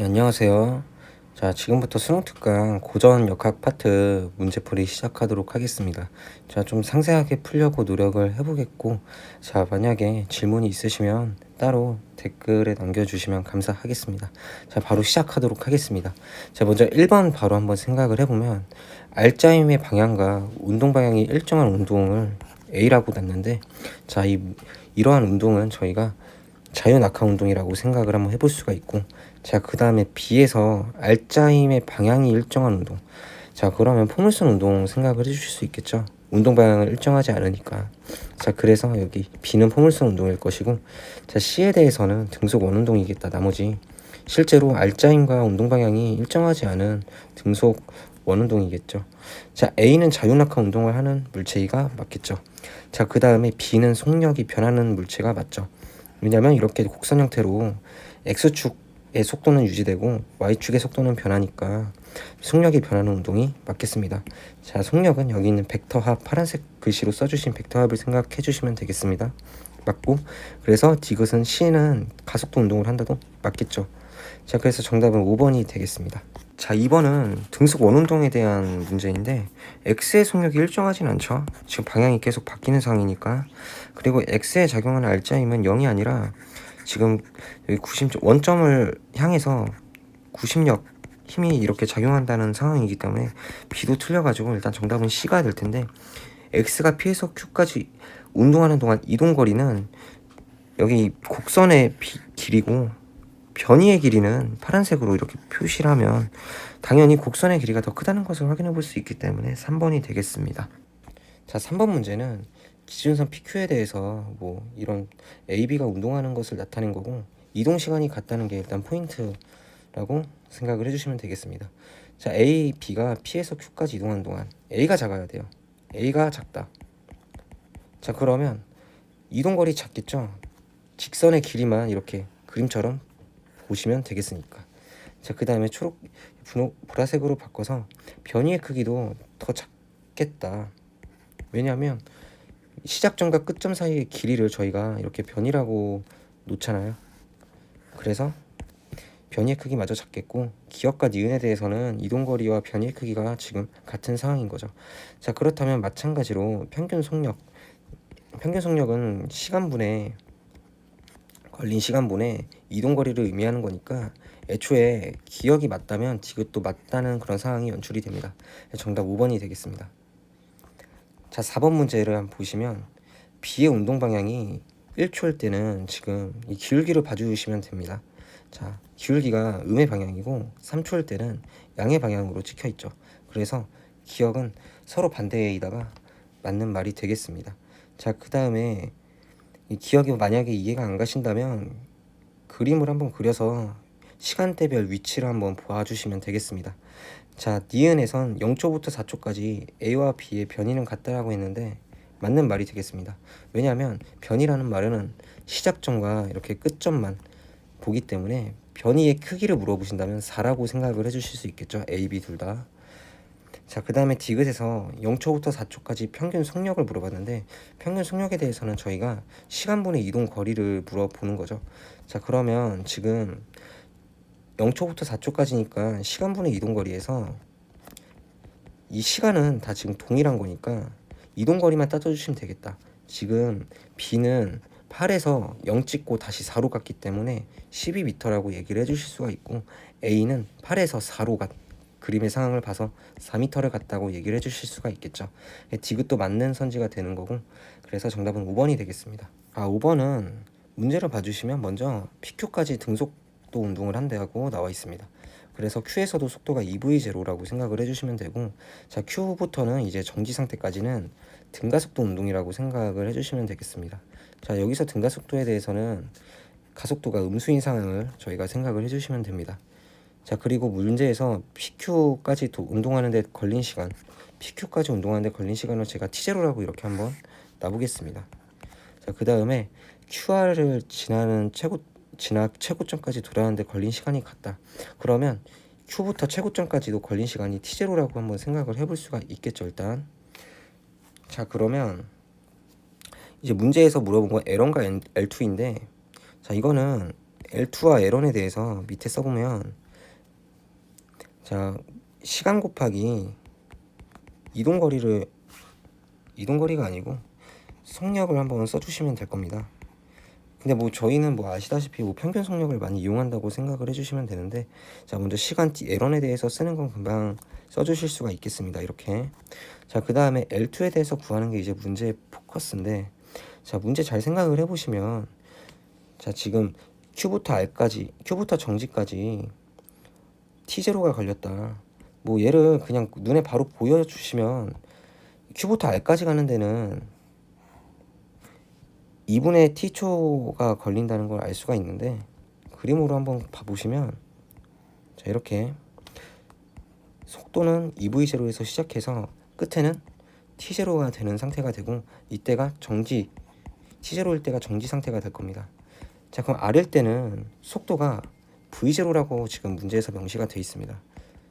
네, 안녕하세요. 자, 지금부터 수능 특강 고전 역학 파트 문제풀이 시작하도록 하겠습니다. 자, 좀 상세하게 풀려고 노력을 해보겠고, 자, 만약에 질문이 있으시면 따로 댓글에 남겨주시면 감사하겠습니다. 자, 바로 시작하도록 하겠습니다. 자, 먼저 1번 바로 한번 생각을 해보면, 알짜임의 방향과 운동 방향이 일정한 운동을 A라고 놨는데, 자, 이러한 운동은 저희가 자유낙하 운동이라고 생각을 한번 해볼 수가 있고, 자, 그 다음에 B에서 알짜임의 방향이 일정한 운동. 자, 그러면 포물선 운동 생각을 해주실 수 있겠죠. 운동 방향을 일정하지 않으니까. 자, 그래서 여기 B는 포물선 운동일 것이고, 자, C에 대해서는 등속 원운동이겠다. 나머지 실제로 알짜임과 운동 방향이 일정하지 않은 등속 원운동이겠죠. 자, A는 자유낙하 운동을 하는 물체가 맞겠죠. 자, 그 다음에 B는 속력이 변하는 물체가 맞죠. 왜냐면 이렇게 곡선 형태로 X축의 속도는 유지되고 Y축의 속도는 변하니까 속력이 변하는 운동이 맞겠습니다. 자, 속력은 여기 있는 벡터합, 파란색 글씨로 써주신 벡터합을 생각해 주시면 되겠습니다. 맞고, 그래서 디귿은 C는 가속도 운동을 한다도 맞겠죠. 자, 그래서 정답은 5번이 되겠습니다. 자, 2번은 등속 원운동에 대한 문제인데, X의 속력이 일정하진 않죠. 지금 방향이 계속 바뀌는 상황이니까. 그리고 X에 작용하는 알짜임은 0이 아니라 지금 여기 90점 원점을 향해서 90력 힘이 이렇게 작용한다는 상황이기 때문에 B도 틀려가지고 일단 정답은 C가 될 텐데, X가 P에서 Q까지 운동하는 동안 이동거리는 여기 곡선의 길이고 변이의 길이는 파란색으로 이렇게 표시를 하면 당연히 곡선의 길이가 더 크다는 것을 확인해 볼 수 있기 때문에 3번이 되겠습니다. 자, 3번 문제는 기준선 PQ에 대해서 뭐 이런 AB가 운동하는 것을 나타낸 거고, 이동 시간이 같다는 게 일단 포인트라고 생각을 해주시면 되겠습니다. 자, A, B가 P에서 Q까지 이동하는 동안 A가 작아야 돼요. A가 작다. 자, 그러면 이동거리 작겠죠. 직선의 길이만 이렇게 그림처럼 보시면 되겠으니까. 자, 그 다음에 보라색으로 바꿔서 변이의 크기도 더 작겠다. 왜냐하면 시작점과 끝점 사이의 길이를 저희가 이렇게 변이라고 놓잖아요. 그래서 변이의 크기마저 작겠고, 기역과 니은에 대해서는 이동거리와 변이의 크기가 지금 같은 상황인 거죠. 자, 그렇다면 마찬가지로 평균 속력은 걸린 시간분의 이동거리를 의미하는 거니까 애초에 기역이 맞다면 디귿도 맞다는 그런 상황이 연출이 됩니다. 정답 5번이 되겠습니다. 자, 4번 문제를 한번 보시면 B의 운동 방향이 1초일 때는 지금 이 기울기를 봐주시면 됩니다. 자, 기울기가 음의 방향이고 3초일 때는 양의 방향으로 찍혀 있죠. 그래서 기역은 서로 반대에다가 맞는 말이 되겠습니다. 자, 그 다음에 이 기억이 만약에 이해가 안 가신다면 그림을 한번 그려서 시간대별 위치를 한번 보아주시면 되겠습니다. 자, 니은에선 0초부터 4초까지 A와 B의 변이는 같다라고 했는데 맞는 말이 되겠습니다. 왜냐하면 변이라는 말은 시작점과 이렇게 끝점만 보기 때문에 변이의 크기를 물어보신다면 4라고 생각을 해주실 수 있겠죠. A, B 둘 다. 자, 그 다음에 디귿에서 0초부터 4초까지 평균 속력을 물어봤는데, 평균 속력에 대해서는 저희가 시간분의 이동 거리를 물어보는 거죠. 자, 그러면 지금 0초부터 4초까지니까 시간분의 이동 거리에서 이 시간은 다 지금 동일한 거니까 이동 거리만 따져주시면 되겠다. 지금 B는 8에서 0 찍고 다시 4로 갔기 때문에 12m라고 얘기를 해주실 수가 있고, A는 8에서 4로 그림의 상황을 봐서 4m를 갔다고 얘기를 해주실 수가 있겠죠. 디귿도 맞는 선지가 되는 거고, 그래서 정답은 5번이 되겠습니다. 5번은 문제를 봐주시면 먼저 PQ까지 등속도 운동을 한다고 나와 있습니다. 그래서 Q에서도 속도가 EV0라고 생각을 해주시면 되고, 자, Q부터는 이제 정지 상태까지는 등가속도 운동이라고 생각을 해주시면 되겠습니다. 자, 여기서 등가속도에 대해서는 가속도가 음수인 상황을 저희가 생각을 해주시면 됩니다. 자, 그리고 문제에서 PQ까지 운동하는데 걸린 시간, PQ까지 운동하는데 걸린 시간을 제가 T0라고 이렇게 한번 놔보겠습니다. 자, 그 다음에 QR을 지나는 최고점까지 돌아가는데 걸린 시간이 같다. 그러면 Q부터 최고점까지도 걸린 시간이 T0라고 한번 생각을 해볼 수가 있겠죠, 일단. 자, 그러면 이제 문제에서 물어본 건 L1과 L2인데, 자, 이거는 L2와 L1에 대해서 밑에 써보면 자, 시간 곱하기 이동거리가 아니고 속력을 한번 써주시면 될 겁니다. 근데 뭐 저희는 뭐 아시다시피 뭐 평균 속력을 많이 이용한다고 생각을 해주시면 되는데, 자 먼저 시간 L원에 대해서 쓰는 건 금방 써주실 수가 있겠습니다. 이렇게. 자, 그 다음에 L2에 대해서 구하는 게 이제 문제의 포커스인데, 자 문제 잘 생각을 해보시면, 자 지금 Q부터 정지까지 T0가 걸렸다. 뭐 얘를 그냥 눈에 바로 보여주시면 Q부터 R까지 가는 데는 2분의 t초가 걸린다는 걸 알 수가 있는데, 그림으로 한번 봐보시면, 자 이렇게 속도는 EV0에서 시작해서 끝에는 T0가 되는 상태가 되고, 이때가 T0일 때가 정지 상태가 될 겁니다. 자, 그럼 R일 때는 속도가 V0라고 지금 문제에서 명시가 되어 있습니다.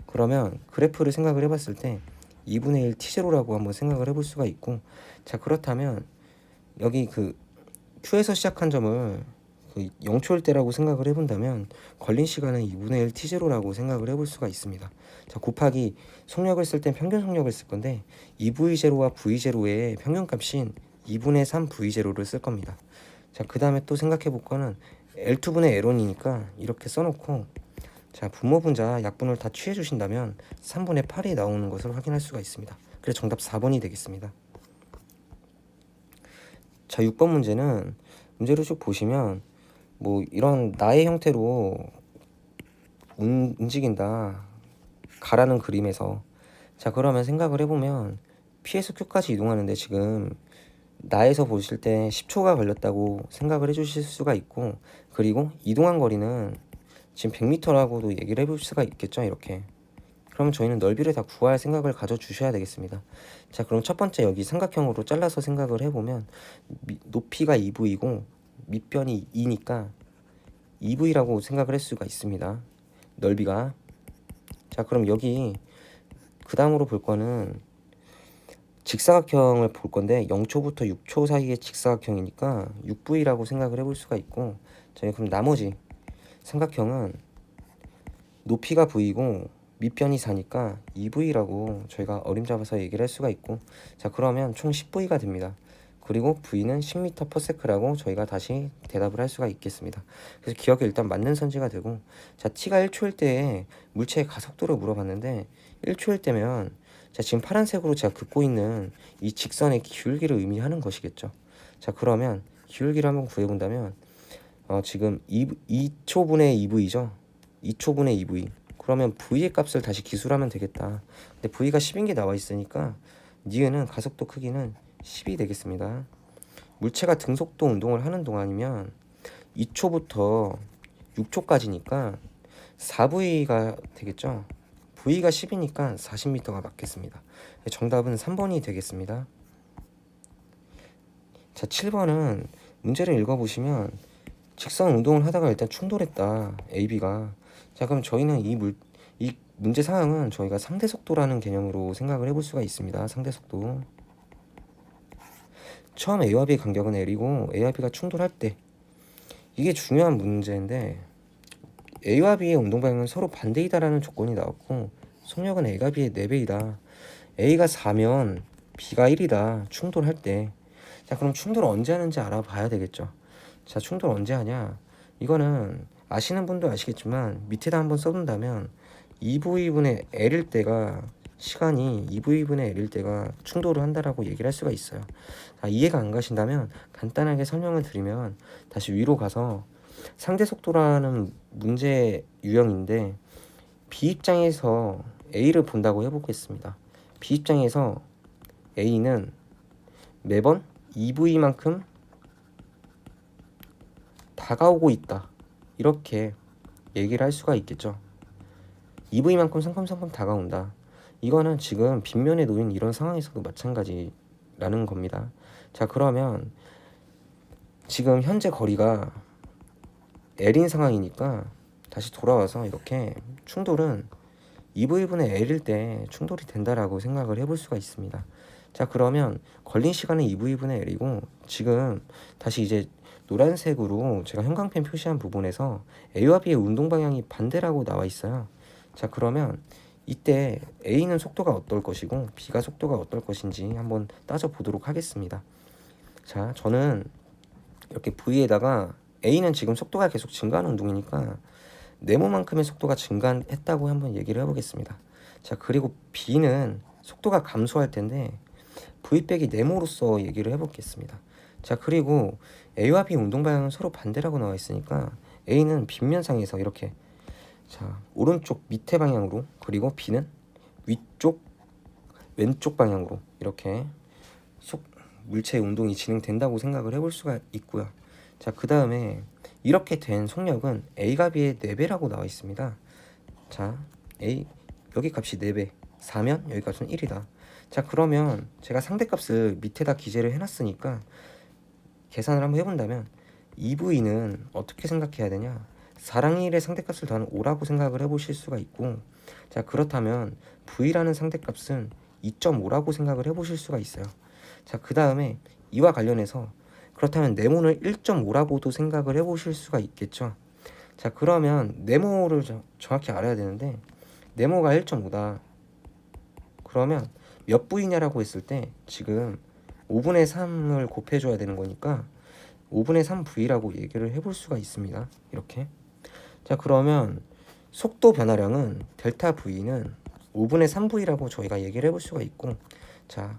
그러면 그래프를 생각을 해봤을 때 2분의 1 T0라고 한번 생각을 해볼 수가 있고, 자 그렇다면 여기 그 Q에서 시작한 점을 그 0초일 때라고 생각을 해본다면 걸린 시간은 2분의 1 T0라고 생각을 해볼 수가 있습니다. 자, 곱하기 속력을 쓸 땐 평균 속력을 쓸 건데, EV0와 V0의 평균값인 2분의 3 V0를 쓸 겁니다. 자, 그 다음에 또 생각해 볼 거는 L2분의 L1이니까 이렇게 써놓고, 자 분모분자 약분을 다 취해 주신다면 3분의 8이 나오는 것을 확인할 수가 있습니다. 그래서 정답 4번이 되겠습니다. 자, 6번 문제는 문제를 쭉 보시면 뭐 이런 나의 형태로 움직인다, 가라는 그림에서. 자 그러면 생각을 해보면 P에서 Q까지 이동하는데 지금 나에서 보실 때 10초가 걸렸다고 생각을 해주실 수가 있고, 그리고 이동한 거리는 지금 100m라고도 얘기를 해볼 수가 있겠죠. 이렇게. 그러면 저희는 넓이를 다 구할 생각을 가져주셔야 되겠습니다. 자, 그럼 첫 번째 여기 삼각형으로 잘라서 생각을 해보면 높이가 2V이고 밑변이 2니까 2V라고 생각을 할 수가 있습니다. 넓이가. 자, 그럼 여기 그 다음으로 볼 거는 직사각형을 볼 건데 0초부터 6초 사이의 직사각형이니까 6V라고 생각을 해볼 수가 있고, 저희 그럼 나머지 삼각형은 높이가 V이고 밑변이 4니까 2V라고 저희가 어림잡아서 얘기를 할 수가 있고, 자 그러면 총 10V가 됩니다. 그리고 V는 10m/s라고 저희가 다시 대답을 할 수가 있겠습니다. 그래서 기억이 일단 맞는 선지가 되고, 자 t가 1초일 때에 물체의 가속도를 물어봤는데 1초일 때면, 자 지금 파란색으로 제가 긋고 있는 이 직선의 기울기를 의미하는 것이겠죠. 자 그러면 기울기를 한번 구해본다면 지금 2초분의 2V죠. 2초분의 2V. 그러면 V의 값을 다시 기술하면 되겠다. 근데 V가 10인 게 나와 있으니까 니은은 가속도 크기는 10이 되겠습니다. 물체가 등속도 운동을 하는 동안이면 2초부터 6초까지니까 4V가 되겠죠. V가 10이니까 40m가 맞겠습니다. 정답은 3번이 되겠습니다. 자, 7번은 문제를 읽어보시면 직선 운동을 하다가 일단 충돌했다, AB가. 자, 그럼 저희는 이 문제 사항은 저희가 상대속도라는 개념으로 생각을 해볼 수가 있습니다. 상대속도. 처음 A와 B의 간격은 L이고 A와 B가 충돌할 때, 이게 중요한 문제인데 A와 B의 운동 방향은 서로 반대이다라는 조건이 나왔고, 속력은 A가 B의 4배이다. A가 4면 B가 1이다. 충돌할 때. 자, 그럼 충돌을 언제 하는지 알아봐야 되겠죠. 자, 충돌 언제 하냐? 이거는 아시는 분도 아시겠지만 밑에다 한번 써둔다면 2V분의 L일 때가, 시간이 2V분의 L일 때가 충돌을 한다라고 얘기를 할 수가 있어요. 자, 이해가 안 가신다면 간단하게 설명을 드리면 다시 위로 가서 상대속도라는 문제 유형인데, B 입장에서 A를 본다고 해보겠습니다. B 입장에서 A는 매번 2V만큼 다가오고 있다, 이렇게 얘기를 할 수가 있겠죠. 2V만큼 성큼성큼 다가온다. 이거는 지금 빗면에 놓인 이런 상황에서도 마찬가지라는 겁니다. 자, 그러면 지금 현재 거리가 L인 상황이니까 다시 돌아와서 이렇게 충돌은 2V분의 L일 때 충돌이 된다라고 생각을 해볼 수가 있습니다. 자, 그러면 걸린 시간은 2V분의 L이고, 지금 다시 이제 노란색으로 제가 형광펜 표시한 부분에서 A와 B의 운동 방향이 반대라고 나와 있어요. 자, 그러면 이때 A는 속도가 어떨 것이고 B가 속도가 어떨 것인지 한번 따져보도록 하겠습니다. 자, 저는 이렇게 V에다가 A는 지금 속도가 계속 증가하는 운동이니까 네모만큼의 속도가 증가했다고 한번 얘기를 해보겠습니다. 자, 그리고 B는 속도가 감소할 텐데 V 빼기 네모로서 얘기를 해보겠습니다. 자, 그리고 A와 B 운동 방향은 서로 반대라고 나와 있으니까 A는 빗면상에서 이렇게, 자, 오른쪽 밑에 방향으로, 그리고 B는 위쪽 왼쪽 방향으로 이렇게 물체 운동이 진행된다고 생각을 해볼 수가 있고요. 자, 그 다음에 이렇게 된 속력은 A가 B의 4배라고 나와 있습니다. 자, A 여기 값이 4배, 4면 여기 값은 1이다. 자, 그러면 제가 상대값을 밑에다 기재를 해놨으니까 계산을 한번 해본다면 2V는 어떻게 생각해야 되냐, 4랑 1의 상대값을 더하는 5라고 생각을 해보실 수가 있고, 자, 그렇다면 V라는 상대값은 2.5라고 생각을 해보실 수가 있어요. 자, 그 다음에 이와 관련해서 그렇다면 네모를 1.5라고도 생각을 해보실 수가 있겠죠. 자, 그러면 네모를 정확히 알아야 되는데, 네모가 1.5다. 그러면 몇 V냐라고 했을 때 지금 5분의 3을 곱해줘야 되는 거니까 5분의 3V라고 얘기를 해볼 수가 있습니다. 이렇게. 자, 그러면 속도 변화량은 델타 V는 5분의 3V라고 저희가 얘기를 해볼 수가 있고, 자,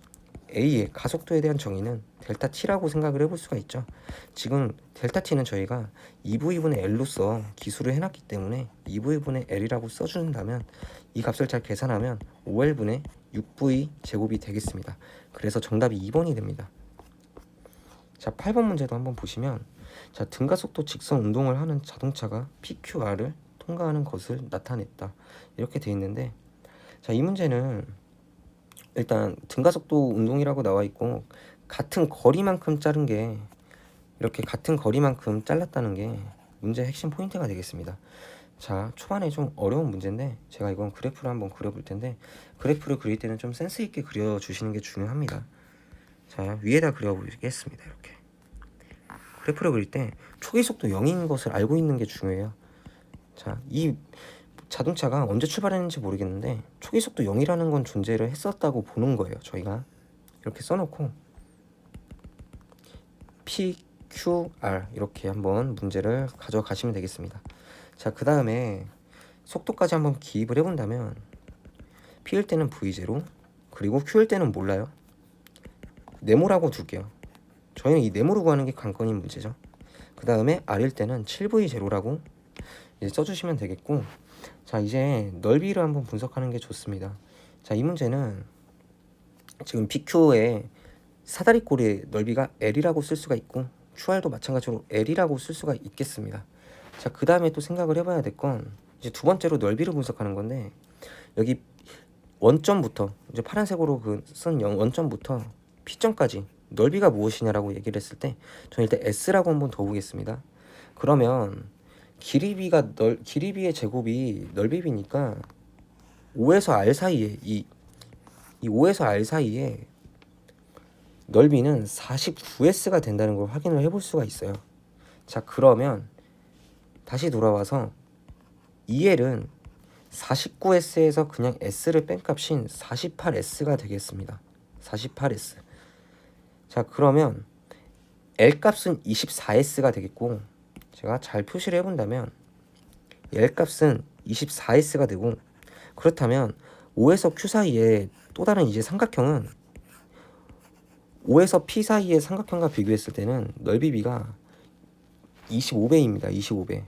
A의 가속도에 대한 정의는 델타 T라고 생각을 해볼 수가 있죠. 지금 델타 T는 저희가 2V분의 L로서 기술을 해놨기 때문에 2V분의 L이라고 써준다면 이 값을 잘 계산하면 5L분의 6V 제곱이 되겠습니다. 그래서 정답이 2번이 됩니다. 자, 8번 문제도 한번 보시면, 자, 등가속도 직선 운동을 하는 자동차가 PQR을 통과하는 것을 나타냈다. 이렇게 돼 있는데, 자, 이 문제는 일단 등가속도 운동이라고 나와 있고 같은 거리만큼 자른 게, 이렇게 같은 거리만큼 잘랐다는 게 문제의 핵심 포인트가 되겠습니다. 자, 초반에 좀 어려운 문제인데 제가 이건 그래프를 한번 그려볼 텐데, 그래프를 그릴 때는 좀 센스 있게 그려주시는 게 중요합니다. 자, 위에다 그려보겠습니다. 이렇게 그래프를 그릴 때 초기 속도 0인 것을 알고 있는 게 중요해요. 자, 이 자동차가 언제 출발했는지 모르겠는데 초기 속도 0이라는 건 존재를 했었다고 보는 거예요. 저희가 이렇게 써놓고 PQR 이렇게 한번 문제를 가져가시면 되겠습니다. 자, 그 다음에 속도까지 한번 기입을 해본다면 P일 때는 V0, 그리고 Q일 때는 몰라요. 네모라고 둘게요. 저희는 이 네모로 구하는 게 관건인 문제죠. 그 다음에 R일 때는 7V0라고 이제 써주시면 되겠고, 자, 이제 넓이를 한번 분석하는 게 좋습니다. 자, 이 문제는 지금 BQ의 사다리꼴의 넓이가 L이라고 쓸 수가 있고 QR도 마찬가지로 L이라고 쓸 수가 있겠습니다. 자, 그 다음에 또 생각을 해봐야 될 건 이제 두 번째로 넓이를 분석하는 건데, 여기 원점부터 이제 파란색으로 쓴 원점부터 P점까지 넓이가 무엇이냐라고 얘기를 했을 때 저는 일단 S라고 한번 더 보겠습니다. 그러면 길이비의 제곱이 넓이비니까 5에서 R 사이에 이 5에서 R 사이에 넓이는 49S가 된다는 걸 확인을 해볼 수가 있어요. 자, 그러면 다시 돌아와서 2L은 49S에서 그냥 S를 뺀 값인 48S가 되겠습니다. 48S. 자, 그러면 L 값은 24S가 되겠고, 제가 잘 표시를 해본다면 L 값은 24S가 되고, 그렇다면 5에서 Q 사이에 또 다른 이제 삼각형은 5에서 P 사이의 삼각형과 비교했을 때는 넓이비가 25배입니다. 25배.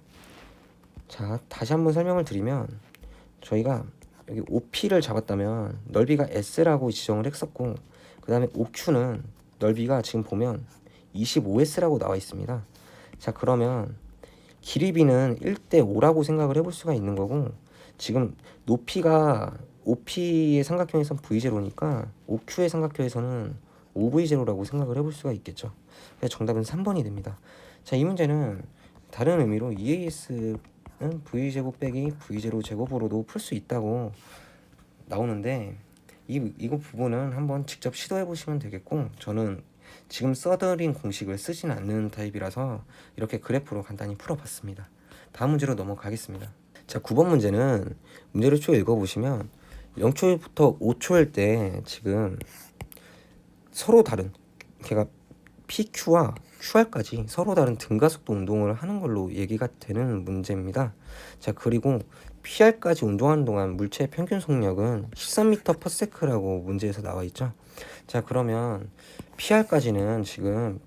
자, 다시 한번 설명을 드리면 저희가 여기 OP를 잡았다면 넓이가 S라고 지정을 했었고, 그 다음에 OQ는 넓이가 지금 보면 25S라고 나와 있습니다. 자, 그러면 길이비는 1대 5라고 생각을 해볼 수가 있는 거고, 지금 높이가 OP의 삼각형에선 V0니까 OQ의 삼각형에서는 5V0라고 생각을 해볼 수가 있겠죠. 그래서 정답은 3번이 됩니다. 자, 이 문제는 다른 의미로 EAS는 V제곱 빼기 V0 제곱으로도 풀 수 있다고 나오는데, 이거 부분은 한번 직접 시도해 보시면 되겠고, 저는 지금 써드린 공식을 쓰진 않는 타입이라서 이렇게 그래프로 간단히 풀어봤습니다. 다음 문제로 넘어가겠습니다. 자, 9번 문제는 문제를 쭉 읽어보시면 0초부터 5초일 때 지금 서로 다른, 걔가 PQ와 QR까지 서로 다른 등가속도 운동을 하는 걸로 얘기가 되는 문제입니다. 자, 그리고 PR까지 운동하는 동안 물체의 평균 속력은 13m/s라고 문제에서 나와 있죠. 자, 그러면 PR까지는 지금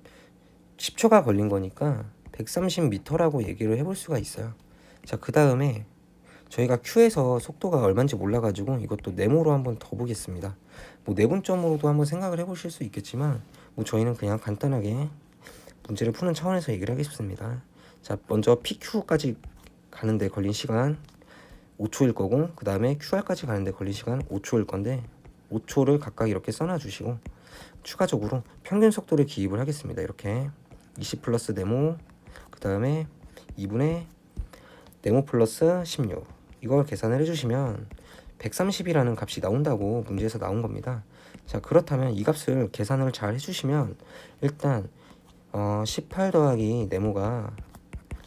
10초가 걸린 거니까 130m라고 얘기를 해볼 수가 있어요. 자, 그 다음에 저희가 Q에서 속도가 얼마인지 몰라가지고 이것도 네모로 한번 더 보겠습니다. 뭐 내분점으로도 한번 생각을 해보실 수 있겠지만 뭐 저희는 그냥 간단하게 문제를 푸는 차원에서 얘기를 하겠습니다. 자, 먼저 PQ까지 가는데 걸린 시간 5초일 거고, 그 다음에 QR까지 가는데 걸린 시간 5초일 건데 5초를 각각 이렇게 써놔 주시고 추가적으로 평균 속도를 기입을 하겠습니다. 이렇게 20 플러스 네모, 그 다음에 2분의 네모 플러스 16, 이걸 계산을 해주시면 130이라는 값이 나온다고 문제에서 나온 겁니다. 자, 그렇다면 이 값을 계산을 잘 해주시면 일단 18 더하기 네모가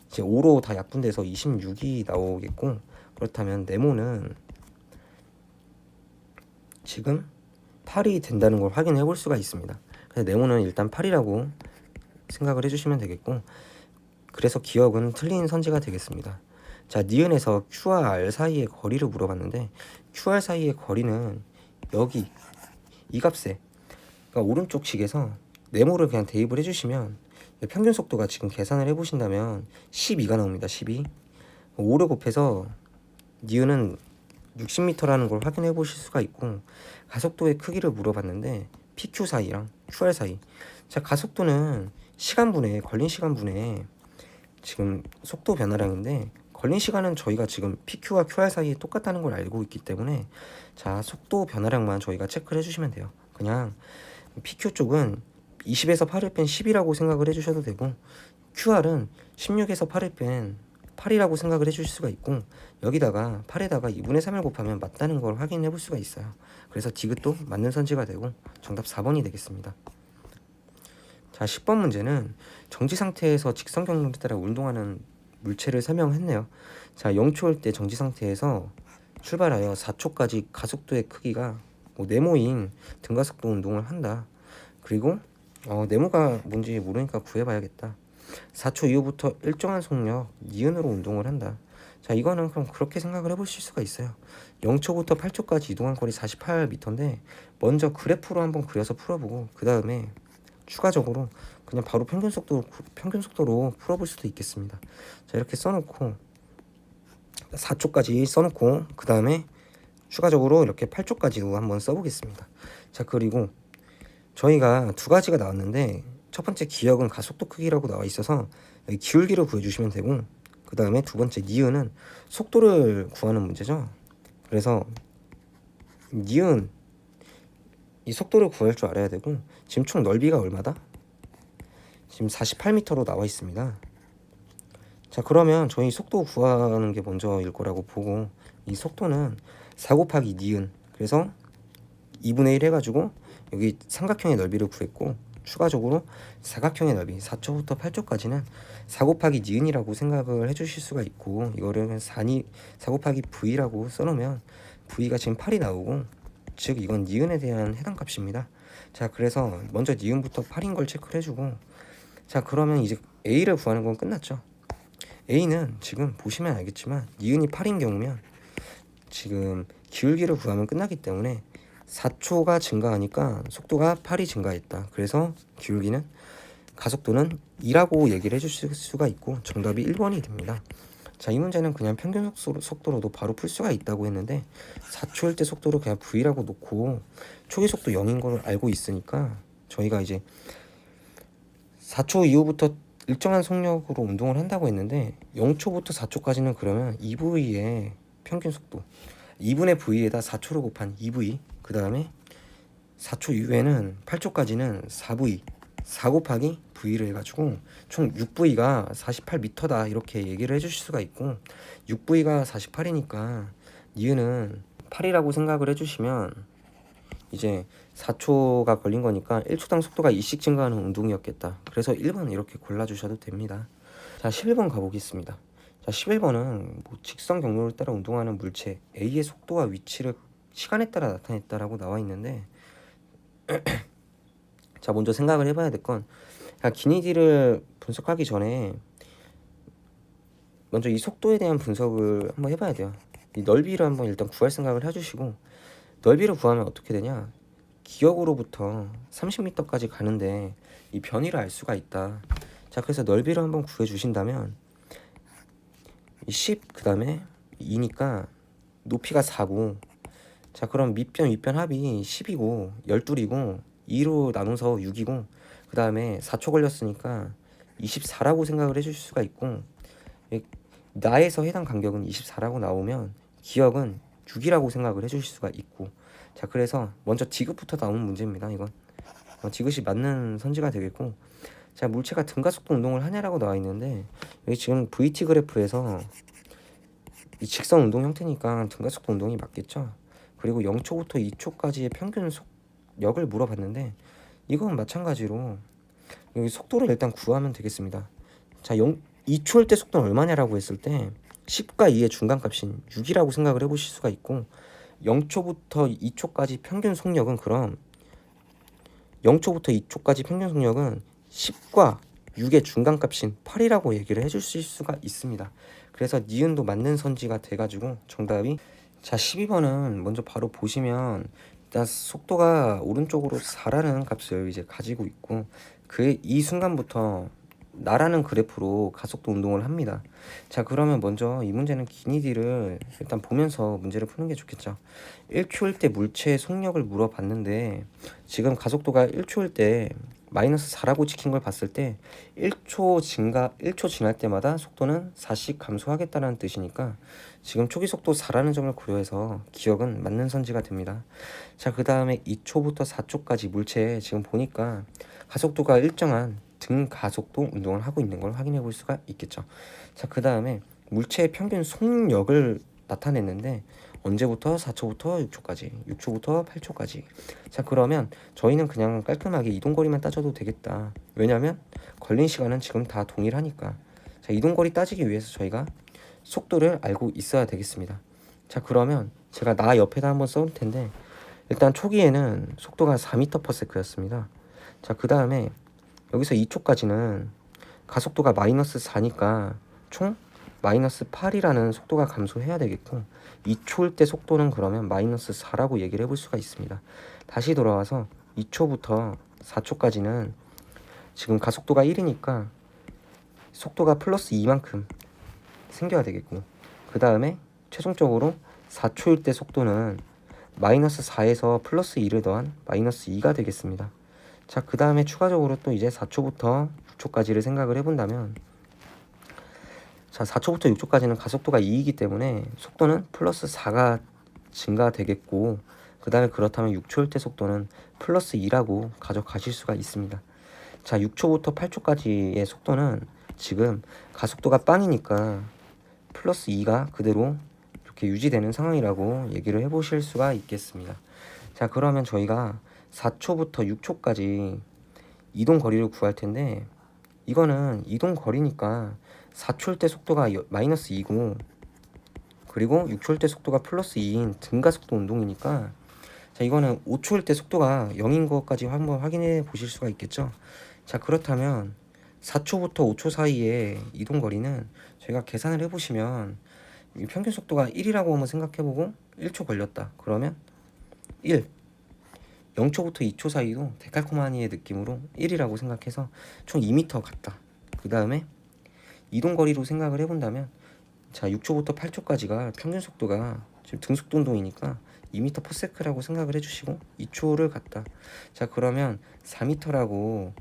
이제 5로 다 약분돼서 26이 나오겠고, 그렇다면 네모는 지금 8이 된다는 걸 확인해 볼 수가 있습니다. 그래서 네모는 일단 8이라고 생각을 해주시면 되겠고, 그래서 기억은 틀린 선지가 되겠습니다. 자, 니은에서 Q와 R 사이의 거리를 물어봤는데 QR 사이의 거리는 여기 이 값에, 그러니까 오른쪽 식에서 네모를 그냥 대입을 해주시면 평균 속도가 지금 계산을 해보신다면 12가 나옵니다. 12. 5를 곱해서 니은은 60m라는 걸 확인해 보실 수가 있고, 가속도의 크기를 물어봤는데 PQ 사이랑 QR 사이. 자, 가속도는 시간분에, 걸린 시간분에 지금 속도 변화량인데 걸린 시간은 저희가 지금 PQ와 QR 사이에 똑같다는 걸 알고 있기 때문에 자, 속도 변화량만 저희가 체크를 해주시면 돼요. 그냥 PQ 쪽은 20에서 8을 뺀 10이라고 생각을 해주셔도 되고, QR은 16에서 8을 뺀 8이라고 생각을 해주실 수가 있고, 여기다가 8에다가 2분의 3을 곱하면 맞다는 걸 확인해 볼 수가 있어요. 그래서 디귿도 맞는 선지가 되고 정답 4번이 되겠습니다. 자, 10번 문제는 정지 상태에서 직선 경로에 따라 운동하는 물체를 설명했네요. 자, 0초일 때 정지 상태에서 출발하여 4초까지 가속도의 크기가 네모인 등가속도 운동을 한다. 그리고 네모가 뭔지 모르니까 구해봐야겠다. 4초 이후부터 일정한 속력 니은으로 운동을 한다. 자, 이거는 그럼 그렇게 생각을 해보실 수가 있어요. 0초부터 8초까지 이동한 거리 48m인데 먼저 그래프로 한번 그려서 풀어보고 그 다음에 추가적으로 그냥 바로 평균 속도로 풀어볼 수도 있겠습니다. 자, 이렇게 써놓고 4초까지 써놓고 그 다음에 추가적으로 이렇게 8초까지도 한번 써보겠습니다. 자, 그리고 저희가 두 가지가 나왔는데 첫 번째 기역은 가속도 크기라고 나와 있어서 여기 기울기를 구해주시면 되고, 그 다음에 두 번째 니은은 속도를 구하는 문제죠. 그래서 니은 이 속도를 구할 줄 알아야 되고, 지금 총 넓이가 얼마다? 지금 48m로 나와 있습니다. 자, 그러면 저희 속도 구하는 게 먼저일 거라고 보고, 이 속도는 4 곱하기 니은, 그래서 2분의 1 해가지고 여기 삼각형의 넓이를 구했고, 추가적으로 사각형의 넓이 4초부터 8초까지는 4 곱하기 니은이라고 생각을 해주실 수가 있고, 이거를 4 곱하기 v라고 써놓으면 v가 지금 8이 나오고, 즉 이건 니은에 대한 해당 값입니다. 자, 그래서 먼저 니은부터 8인 걸 체크를 해주고, 자, 그러면 이제 a를 구하는 건 끝났죠. a는 지금 보시면 알겠지만 니은이 8인 경우면 지금 기울기를 구하면 끝나기 때문에 4초가 증가하니까 속도가 8이 증가했다. 그래서 기울기는 가속도는 2라고 얘기를 해주실 수가 있고 정답이 1번이 됩니다. 자, 이 문제는 그냥 평균 속도로도 바로 풀 수가 있다고 했는데 4초일 때 속도를 그냥 v라고 놓고 초기 속도 0인 걸 알고 있으니까 저희가 이제 4초 이후부터 일정한 속력으로 운동을 한다고 했는데 0초부터 4초까지는 그러면 2V의 평균 속도 2분의 V에다 4초를 곱한 2V, 그 다음에 4초 이후에는 8초까지는 4V 4 곱하기 V를 해가지고 총 6V가 48m다 이렇게 얘기를 해주실 수가 있고, 6V가 48이니까 니은은 8이라고 생각을 해주시면 이제 4초가 걸린 거니까 1초당 속도가 2씩 증가하는 운동이었겠다. 그래서 1번 이렇게 골라주셔도 됩니다. 자, 11번 가보겠습니다. 자, 11번은 직선 경로를 따라 운동하는 물체 A의 속도와 위치를 시간에 따라 나타냈다라고 나와 있는데, 자 먼저 생각을 해봐야 될 건, 기니디를 분석하기 전에 먼저 이 속도에 대한 분석을 한번 해봐야 돼요. 이 넓이를 한번 일단 구할 생각을 해주시고, 넓이를 구하면 어떻게 되냐, 기역으로부터 30m까지 가는데 이 변이를 알 수가 있다. 자 그래서 넓이를 한번 구해 주신다면, 이 10, 그 다음에 2니까 높이가 4고, 자 그럼 밑변 윗변 합이 10이고 12이고 2로 나눠서 6이고, 그 다음에 4초 걸렸으니까 24라고 생각을 해줄 수가 있고, 나에서 해당 간격은 24라고 나오면 기역은 6이라고 생각을 해줄 수가 있고, 자 그래서 먼저 디귿부터 나오는 문제입니다. 이건 디귿이 맞는 선지가 되겠고, 자 물체가 등가속도 운동을 하냐라고 나와 있는데, 여기 지금 VT 그래프에서 이 직선 운동 형태니까 등가속도 운동이 맞겠죠. 그리고 0초부터 2초까지의 평균 속력을 물어봤는데, 이건 마찬가지로 여기 속도를 일단 구하면 되겠습니다. 자 2초일 때 속도는 얼마냐라고 했을 때 10과 2의 중간값인 6이라고 생각을 해보실 수가 있고, 0초부터 2초까지 평균 속력은, 그럼 0초부터 2초까지 평균 속력은 10과 6의 중간값인 8이라고 얘기를 해줄 수가 있습니다. 그래서 니은도 맞는 선지가 돼가지고 정답이, 자 12번은 먼저 바로 보시면 일단 속도가 오른쪽으로 4라는 값을 이제 가지고 있고, 이 순간부터 나라는 그래프로 가속도 운동을 합니다. 자 그러면 먼저 이 문제는 기니디를 일단 보면서 문제를 푸는 게 좋겠죠. 1초일 때 물체의 속력을 물어봤는데, 지금 가속도가 1초일 때 마이너스 4라고 찍힌 걸 봤을 때 1초 지날 때마다 속도는 4씩 감소하겠다는 뜻이니까, 지금 초기 속도 4라는 점을 고려해서 기억은 맞는 선지가 됩니다. 자 그 다음에 2초부터 4초까지 물체에 지금 보니까 가속도가 일정한 등가속도 운동을 하고 있는 걸 확인해 볼 수가 있겠죠. 자 그 다음에 물체의 평균 속력을 나타냈는데, 언제부터 4초부터 6초까지, 6초부터 8초까지. 자 그러면 저희는 그냥 깔끔하게 이동거리만 따져도 되겠다. 왜냐면 걸린 시간은 지금 다 동일하니까. 자 이동거리 따지기 위해서 저희가 속도를 알고 있어야 되겠습니다. 자 그러면 제가 나 옆에다 한번 써볼 텐데, 일단 초기에는 속도가 4m/s였습니다. 자 그 다음에 여기서 2초까지는 가속도가 마이너스 4니까 총 마이너스 8이라는 속도가 감소해야 되겠고, 2초일 때 속도는 그러면 마이너스 4라고 얘기를 해볼 수가 있습니다. 다시 돌아와서 2초부터 4초까지는 지금 가속도가 1이니까 속도가 플러스 2만큼 생겨야 되겠고, 그 다음에 최종적으로 4초일 때 속도는 마이너스 4에서 플러스 2를 더한 마이너스 2가 되겠습니다. 자 그 다음에 추가적으로 또 이제 4초부터 6초까지를 생각을 해본다면, 자 4초부터 6초까지는 가속도가 2이기 때문에 속도는 플러스 4가 증가되겠고, 그 다음에 그렇다면 6초일 때 속도는 플러스 2라고 가져가실 수가 있습니다. 자 6초부터 8초까지의 속도는 지금 가속도가 빵이니까 플러스 2가 그대로 이렇게 유지되는 상황이라고 얘기를 해보실 수가 있겠습니다. 자 그러면 저희가 4초부터 6초까지 이동 거리를 구할 텐데, 이거는 이동 거리니까 4초일 때 속도가 마이너스 2고, 그리고 6초일 때 속도가 플러스 2인 등가속도 운동이니까, 자 이거는 5초일 때 속도가 0인 것까지 한번 확인해 보실 수가 있겠죠. 자 그렇다면 4초부터 5초 사이의 이동 거리는 저희가 계산을 해보시면, 평균 속도가 1이라고 한번 생각해보고 1초 걸렸다 그러면 1, 0초부터 2초 사이도 데칼코마니의 느낌으로 1이라고 생각해서 총 2m 갔다. 그 다음에 이동거리로 생각을 해본다면, 자 6초부터 8초까지가 평균 속도가 지금 등속도 운동이니까 2m/s라고 생각을 해주시고 2초를 갔다. 자 그러면 4m라고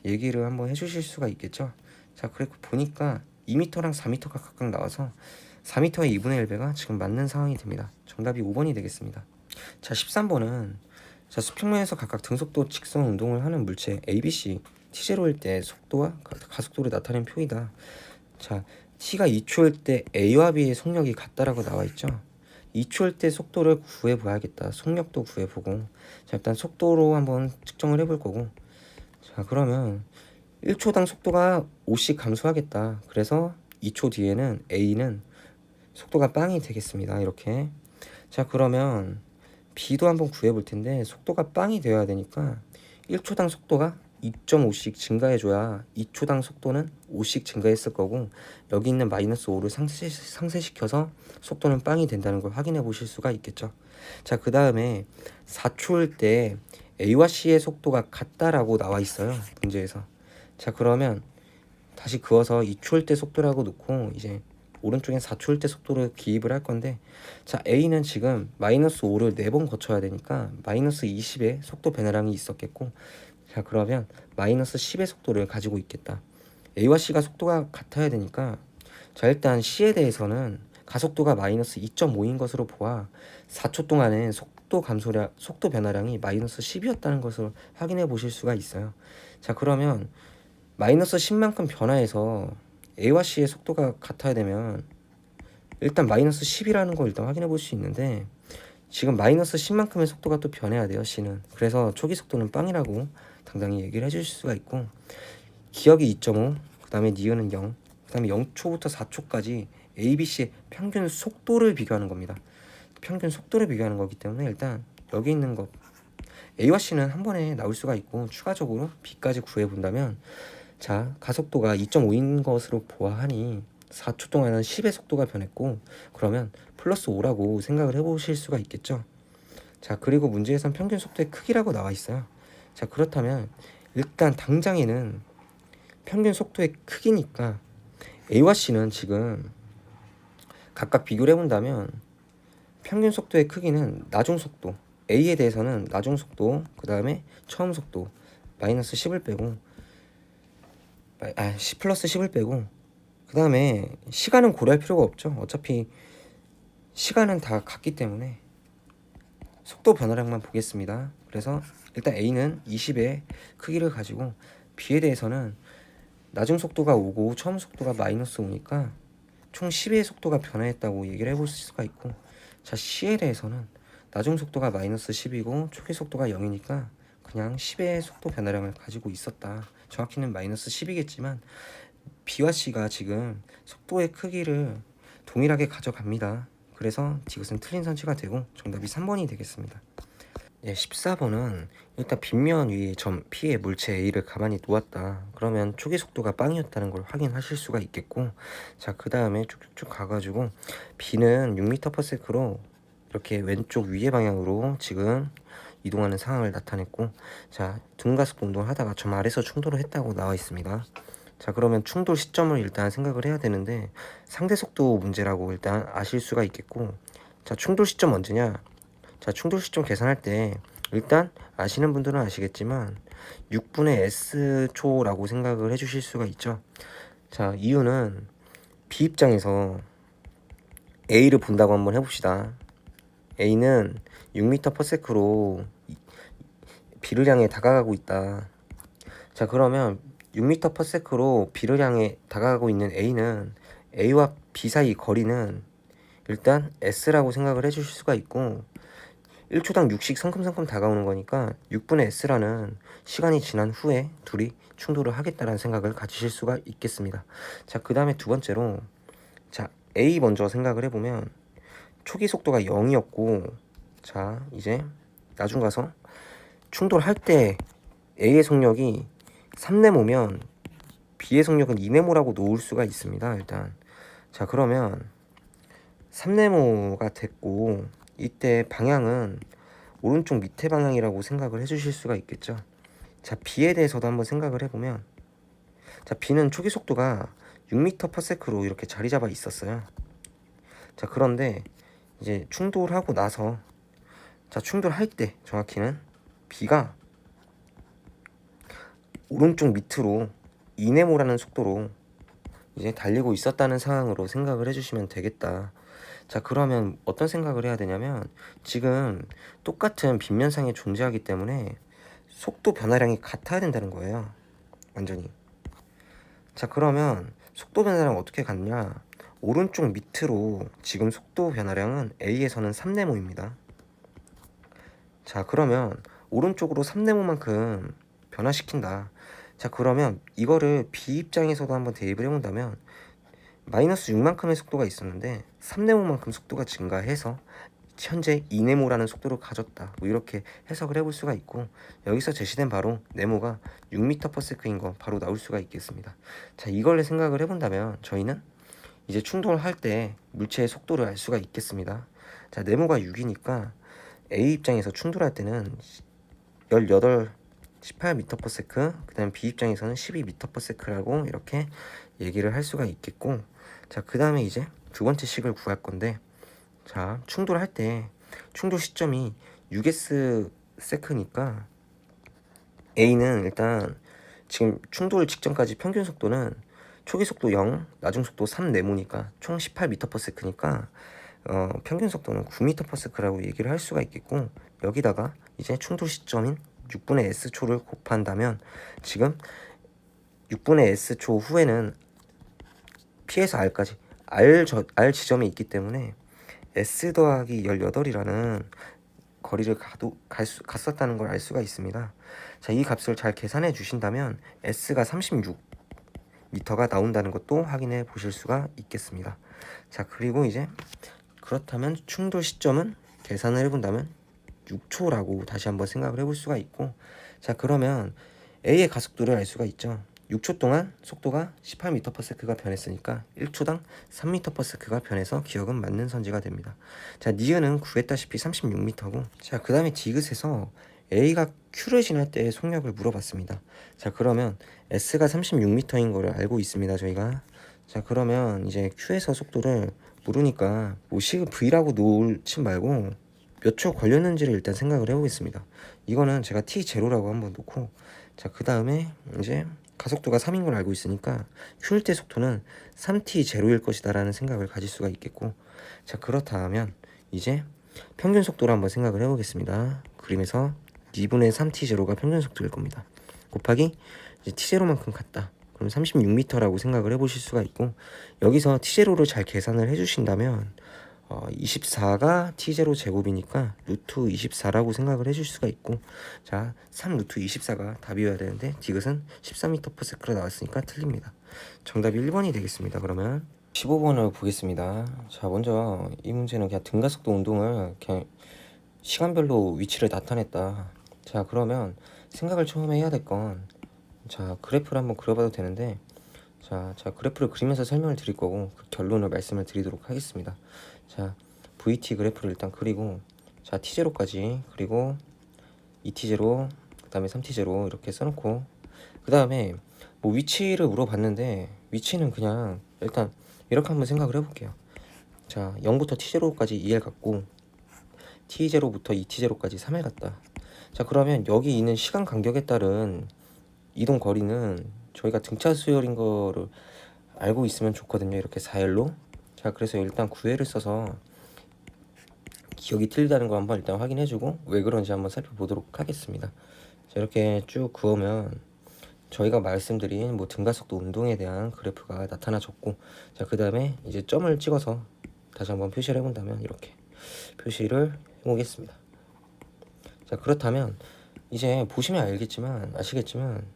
얘기를 한번 해주실 수가 있겠죠. 자 그리고 보니까 2m랑 4m가 각각 나와서 4m의 2분의 1배가 지금 맞는 상황이 됩니다. 정답이 5번이 되겠습니다. 자 13번은 자 수평면에서 각각 등속도 직선 운동을 하는 물체 ABC T0일 때 속도와 가속도를 나타낸 표이다. 자 T가 2초일 때 A와 B의 속력이 같다라고 나와 있죠. 2초일 때 속도를 구해 봐야겠다. 속력도 구해 보고, 자 일단 속도로 한번 측정을 해볼 거고, 자 그러면 1초당 속도가 5씩 감소하겠다. 그래서 2초 뒤에는 A는 속도가 빵이 되겠습니다. 이렇게. 자 그러면 B도 한번 구해볼 텐데 속도가 빵이 되어야 되니까 1초당 속도가 2.5씩 증가해줘야 2초당 속도는 5씩 증가했을 거고, 여기 있는 마이너스 5를 상쇄시켜서 속도는 빵이 된다는 걸 확인해 보실 수가 있겠죠. 자, 그 다음에 4초일 때 A와 C의 속도가 같다라고 나와 있어요, 문제에서. 자, 그러면 다시 그어서 2초일 때 속도라고 놓고 이제 오른쪽엔 4초일 때 속도를 기입을 할 건데, 자, A는 지금 마이너스 5를 4번 거쳐야 되니까 마이너스 20의 속도 변화량이 있었겠고, 자, 그러면 마이너스 10의 속도를 가지고 있겠다. A와 C가 속도가 같아야 되니까, 자, 일단 C에 대해서는 가속도가 마이너스 2.5인 것으로 보아 4초 동안에 속도 변화량이 마이너스 10이었다는 것을 확인해 보실 수가 있어요. 자, 그러면 마이너스 10만큼 변화해서 A와 C의 속도가 같아야 되면 일단 마이너스 10이라는 걸 일단 확인해 볼 수 있는데, 지금 마이너스 10만큼의 속도가 또 변해야 돼요, C는. 그래서 초기 속도는 빵이라고 당당히 얘기를 해주실 수가 있고, 기억이 2.5, 그 다음에 니은은 0, 그 다음에 0초부터 4초까지 A, B, C의 평균 속도를 비교하는 겁니다. 평균 속도를 비교하는 거기 때문에 일단 여기 있는 것 A와 C는 한 번에 나올 수가 있고, 추가적으로 B까지 구해본다면, 자, 가속도가 2.5인 것으로 보아하니 4초 동안은 10의 속도가 변했고, 그러면 플러스 5라고 생각을 해보실 수가 있겠죠. 자, 그리고 문제에선 평균 속도의 크기라고 나와 있어요. 자, 그렇다면 일단 당장에는 평균 속도의 크기니까 A와 C는 지금 각각 비교를 해본다면 평균 속도의 크기는 나중 속도, A에 대해서는 나중 속도, 그 다음에 처음 속도 마이너스 10을 빼고 10 플러스 10을 빼고, 그 다음에 시간은 고려할 필요가 없죠. 어차피 시간은 다 같기 때문에 속도 변화량만 보겠습니다. 그래서 일단 A는 20의 크기를 가지고, B에 대해서는 나중 속도가 5고 처음 속도가 마이너스 5니까 총 10의 속도가 변화했다고 얘기를 해볼 수가 있고, 자, C에 대해서는 나중 속도가 마이너스 10이고 초기 속도가 0이니까 그냥 10의 속도 변화량을 가지고 있었다. 정확히는 마이너스 10이겠지만 B와 C가 지금 속도의 크기를 동일하게 가져갑니다. 그래서 이것은 틀린 선지가 되고 정답이 3번이 되겠습니다. 14번은 일단 빗면 위에 점 P의 물체 A를 가만히 놓았다. 그러면 초기 속도가 빵이었다는 걸 확인하실 수가 있겠고, 자, 그 다음에 쭉쭉쭉 가가지고 B는 6m/s로 이렇게 왼쪽 위의 방향으로 지금 이동하는 상황을 나타냈고, 자, 둔가속 운동을 하다가 점 아래서 충돌을 했다고 나와 있습니다. 자, 그러면 충돌 시점을 일단 생각을 해야 되는데, 상대 속도 문제라고 일단 아실 수가 있겠고, 자, 충돌 시점 언제냐? 자, 충돌 시점 계산할 때 일단 아시는 분들은 아시겠지만 6분의 S초라고 생각을 해주실 수가 있죠. 자, 이유는 B 입장에서 A를 본다고 한번 해봅시다. A는 6m/s로 B를 향해 다가가고 있다. 자, 그러면 6m/s로 B를 향해 다가가고 있는 A는 A와 B 사이 거리는 일단 S라고 생각을 해주실 수가 있고, 1초당 6씩 성큼성큼 다가오는 거니까 6분의 S라는 시간이 지난 후에 둘이 충돌을 하겠다라는 생각을 가지실 수가 있겠습니다. 자, 그 다음에 두 번째로, 자, A 먼저 생각을 해보면 초기 속도가 0이었고, 자, 이제 나중 가서 충돌할 때 A의 속력이 3네모면 B의 속력은 2네모라고 놓을 수가 있습니다. 일단, 자, 그러면 3네모가 됐고, 이때 방향은 오른쪽 밑에 방향이라고 생각을 해주실 수가 있겠죠. 자, B에 대해서도 한번 생각을 해보면, 자, B는 초기 속도가 6m/s로 이렇게 자리 잡아 있었어요. 자, 그런데 이제 충돌하고 나서, 자, 충돌할 때 정확히는 B가 오른쪽 밑으로 2네모라는 속도로 이제 달리고 있었다는 상황으로 생각을 해주시면 되겠다. 자, 그러면 어떤 생각을 해야 되냐면, 지금 똑같은 빗면상에 존재하기 때문에 속도 변화량이 같아야 된다는 거예요, 완전히. 자, 그러면 속도 변화량 어떻게 같냐? 오른쪽 밑으로 지금 속도 변화량은 A에서는 3네모입니다. 자, 그러면 오른쪽으로 3네모만큼 변화시킨다. 자, 그러면 이거를 B 입장에서도 한번 대입을 해본다면 마이너스 6만큼의 속도가 있었는데 3네모만큼 속도가 증가해서 현재 이네모라는 속도를 가졌다. 뭐 이렇게 해석을 해볼 수가 있고, 여기서 제시된 바로 네모가 6m/s인 거 바로 나올 수가 있겠습니다. 자, 이걸 생각을 해본다면 저희는 이제 충돌할 때 물체의 속도를 알 수가 있겠습니다. 자, 네모가 6이니까 A 입장에서 충돌할 때는 18m/s, 그 다음 B 입장에서는 12m/s라고 이렇게 얘기를 할 수가 있겠고, 자, 그 다음에 이제 두 번째 식을 구할 건데, 자, 충돌할 때 충돌 시점이 6s/s니까 A는 일단 지금 충돌 직전까지 평균 속도는 초기 속도 0, 나중 속도 3 네모니까 총 18m/s니까 평균 속도는 9m/s라고 얘기를 할 수가 있겠고, 여기다가 이제 충돌 시점인 6분의 s초를 곱한다면 지금 6분의 s초 후에는 P에서 R까지 R 지점이 있기 때문에 S 더하기 18이라는 거리를 갔었다는 걸 알 수가 있습니다. 자, 이 값을 잘 계산해 주신다면 S가 36m가 나온다는 것도 확인해 보실 수가 있겠습니다. 자, 그리고 이제 그렇다면 충돌 시점은 계산을 해본다면 6초라고 다시 한번 생각을 해볼 수가 있고, 자, 그러면 A의 가속도를 알 수가 있죠. 6초 동안 속도가 18m/s가 변했으니까 1초당 3m/s가 변해서 기억은 맞는 선지가 됩니다. 자, 니은은 구했다시피 36m고, 자, 그 다음에 디귿에서 A가 Q를 지날 때의 속력을 물어봤습니다. 자, 그러면 S가 36m인 거를 알고 있습니다, 저희가. 자, 그러면 이제 Q에서 속도를 모르니까 뭐 식을 V라고 놓지 말고 몇 초 걸렸는지를 일단 생각을 해보겠습니다. 이거는 제가 T0라고 한번 놓고, 자, 그 다음에 이제 가속도가 3인 걸 알고 있으니까 Q일 때 속도는 3t0일 것이다 라는 생각을 가질 수가 있겠고, 자, 그렇다면 이제 평균 속도를 한번 생각을 해보겠습니다. 그림에서 2분의 3t0가 평균 속도일 겁니다. 곱하기 이제 t0만큼 같다. 그럼 36m라고 생각을 해보실 수가 있고, 여기서 t0를 잘 계산을 해주신다면 24가 t0 제곱이니까 루트 24라고 생각을 해줄 수가 있고, 자, 3 루트 24가 답이어야 되는데 디귿은 13m/s가 나왔으니까 틀립니다. 정답이 1번이 되겠습니다. 그러면 15번을 보겠습니다. 자, 먼저 이 문제는 그냥 등가속도 운동을 그냥 시간별로 위치를 나타냈다. 자, 그러면 생각을 처음에 해야 될 건, 자, 그래프를 한번 그려봐도 되는데, 자, 그래프를 그리면서 설명을 드릴 거고 그 결론을 말씀을 드리도록 하겠습니다. 자, VT 그래프를 일단 그리고, 자, T0까지 그리고 2T0, 그 다음에 3T0 이렇게 써놓고, 그 다음에 뭐 위치를 물어봤는데 위치는 그냥 일단 이렇게 한번 생각을 해볼게요. 자, 0부터 T0까지 2L 갔고 T0부터 2T0까지 3L 갔다. 자, 그러면 여기 있는 시간 간격에 따른 이동 거리는 저희가 등차 수열인 거를 알고 있으면 좋거든요. 이렇게 4L로. 자, 그래서 일단 9L을 써서 기억이 틀리다는 거 한번 일단 확인해주고 왜 그런지 한번 살펴보도록 하겠습니다. 자, 이렇게 쭉 그으면 저희가 말씀드린 뭐 등가속도 운동에 대한 그래프가 나타나졌고, 자, 그 다음에 이제 점을 찍어서 다시 한번 표시를 해본다면 이렇게 표시를 해보겠습니다. 자, 그렇다면 이제 보시면 아시겠지만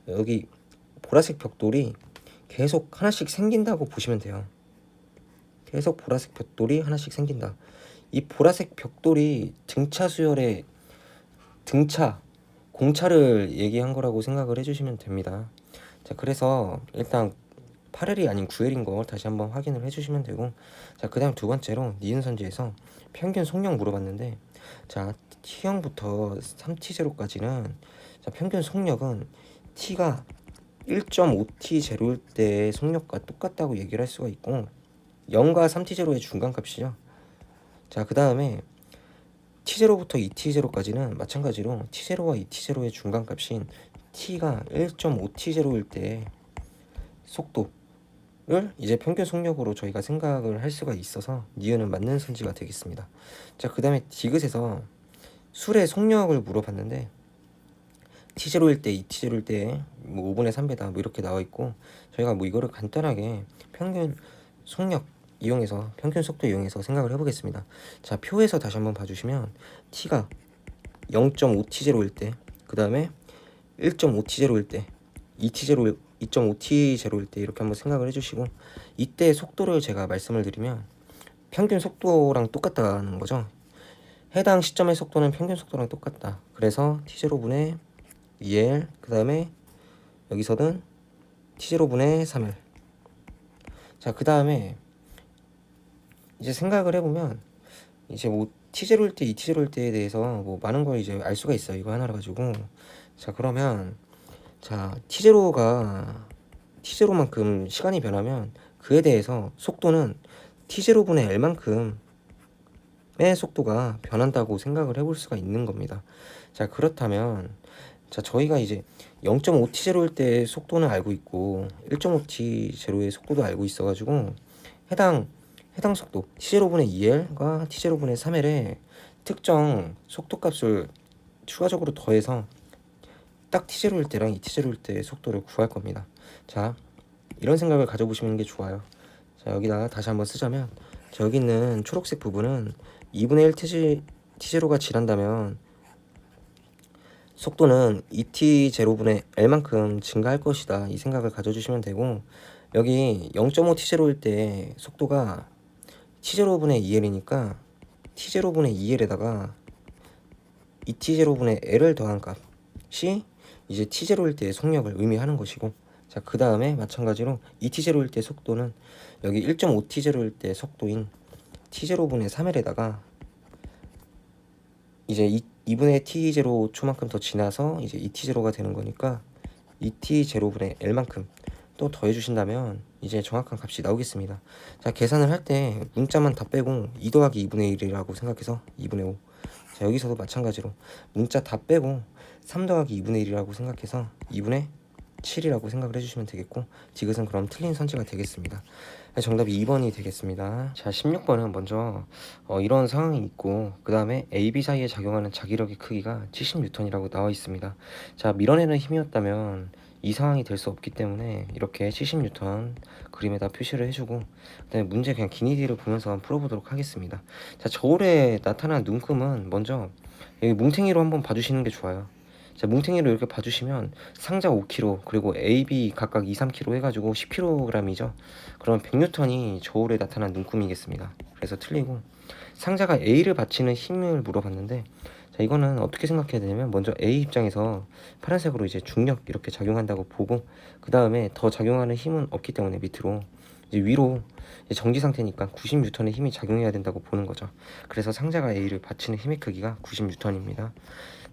여기 보라색 벽돌이 계속 하나씩 생긴다고 보시면 돼요. 계속 보라색 벽돌이 하나씩 생긴다. 이 보라색 벽돌이 등차 수열의 공차를 얘기한 거라고 생각을 해주시면 됩니다. 자, 그래서 일단 8L이 아닌 9L인 걸 다시 한번 확인을 해주시면 되고, 자, 그 다음 두 번째로 니은 선지에서 평균 속력 물어봤는데, 자, T형부터 3T0까지는 자, 평균 속력은 T가 1.5T0일 때의 속력과 똑같다고 얘기를 할 수가 있고, 0과 3T0의 중간값이죠. 자, 그 다음에 T0부터 2T0까지는 마찬가지로 T0와 2T0의 중간값인 T가 1.5T0일 때 속도를 이제 평균 속력으로 저희가 생각을 할 수가 있어서 니은은 맞는 선지가 되겠습니다. 자, 그 다음에 디귿에서 술의 속력을 물어봤는데 T0일 때, 2T0일 때 뭐 5분의 3배다 뭐 이렇게 나와 있고, 저희가 뭐 이거를 간단하게 평균 속력 이용해서 평균 속도 이용해서 생각을 해보겠습니다. 자, 표에서 다시 한번 봐주시면 T가 0.5T0일 때, 그 다음에 1.5T0일 때, 2.5T0일 때 이렇게 한번 생각을 해주시고, 이때 속도를 제가 말씀을 드리면 평균 속도랑 똑같다는 거죠. 해당 시점의 속도는 평균 속도랑 똑같다. 그래서 t0분의 2l 그 다음에 여기서는 t0분의 3l. 자, 그 다음에 이제 생각을 해보면 이제 뭐 t0일 때, 2t0일 때에 대해서 뭐 많은 걸 이제 알 수가 있어요. 이거 하나를 가지고. 자, 그러면 자 t0만큼 시간이 변하면 그에 대해서 속도는 t0분의 l만큼의 속도가 변한다고 생각을 해볼 수가 있는 겁니다. 자, 그렇다면 자 저희가 이제 0.5t0일 때 속도는 알고 있고 1.5t0의 속도도 알고 있어가지고 해당 속도 t0분의 2l과 t0분의 3l의 특정 속도값을 추가적으로 더해서 딱 t0일 때랑 2t0일 때의 속도를 구할 겁니다. 자, 이런 생각을 가져보시는 게 좋아요. 자, 여기다가 다시 한번 쓰자면 자, 여기 있는 초록색 부분은 2분의 1 t0가 지난다면 속도는 2t0분의 l만큼 증가할 것이다. 이 생각을 가져주시면 되고, 여기 0.5t0일 때 속도가 t0분의 2l이니까 t0분의 2l에다가 2t0분의 l을 더한 값이 이제 t0일 때의 속력을 의미하는 것이고, 자, 그 다음에 마찬가지로 2t0일 때 속도는 여기 1.5t0일 때 속도인 t0분의 3l에다가 이제 2분의 t0 초만큼 더 지나서 이제 2t0가 되는 거니까 2t0분의 l만큼 또 더해 주신다면 이제 정확한 값이 나오겠습니다. 자, 계산을 할 때 문자만 다 빼고 2 더하기 2분의 1이라고 생각해서 2분의 5. 자, 여기서도 마찬가지로 문자 다 빼고 3 더하기 2분의 1이라고 생각해서 2분의 7이라고 생각을 해주시면 되겠고, 디귿은 그럼 틀린 선지가 되겠습니다. 정답이 2번이 되겠습니다. 자, 16번은 먼저 이런 상황이 있고 그 다음에 A, B 사이에 작용하는 자기력의 크기가 70N이라고 나와 있습니다. 자, 밀어내는 힘이었다면 이 상황이 될 수 없기 때문에 이렇게 70N 그림에다 표시를 해주고, 그 다음에 문제 그냥 기니디를 보면서 한번 풀어보도록 하겠습니다. 자, 저울에 나타난 눈금은 먼저 여기 뭉탱이로 한번 봐주시는 게 좋아요. 자, 뭉탱이로 이렇게 봐주시면 상자 5kg 그리고 A, B 각각 2, 3kg 해가지고 10kg이죠. 그럼 100N이 저울에 나타난 눈금이겠습니다. 그래서 틀리고, 상자가 A를 받치는 힘을 물어봤는데, 자, 이거는 어떻게 생각해야 되냐면 먼저 A 입장에서 파란색으로 이제 중력 이렇게 작용한다고 보고, 그 다음에 더 작용하는 힘은 없기 때문에 밑으로 이제 위로 이제 정지 상태니까 90N의 힘이 작용해야 된다고 보는 거죠. 그래서 상자가 A를 받치는 힘의 크기가 90N입니다.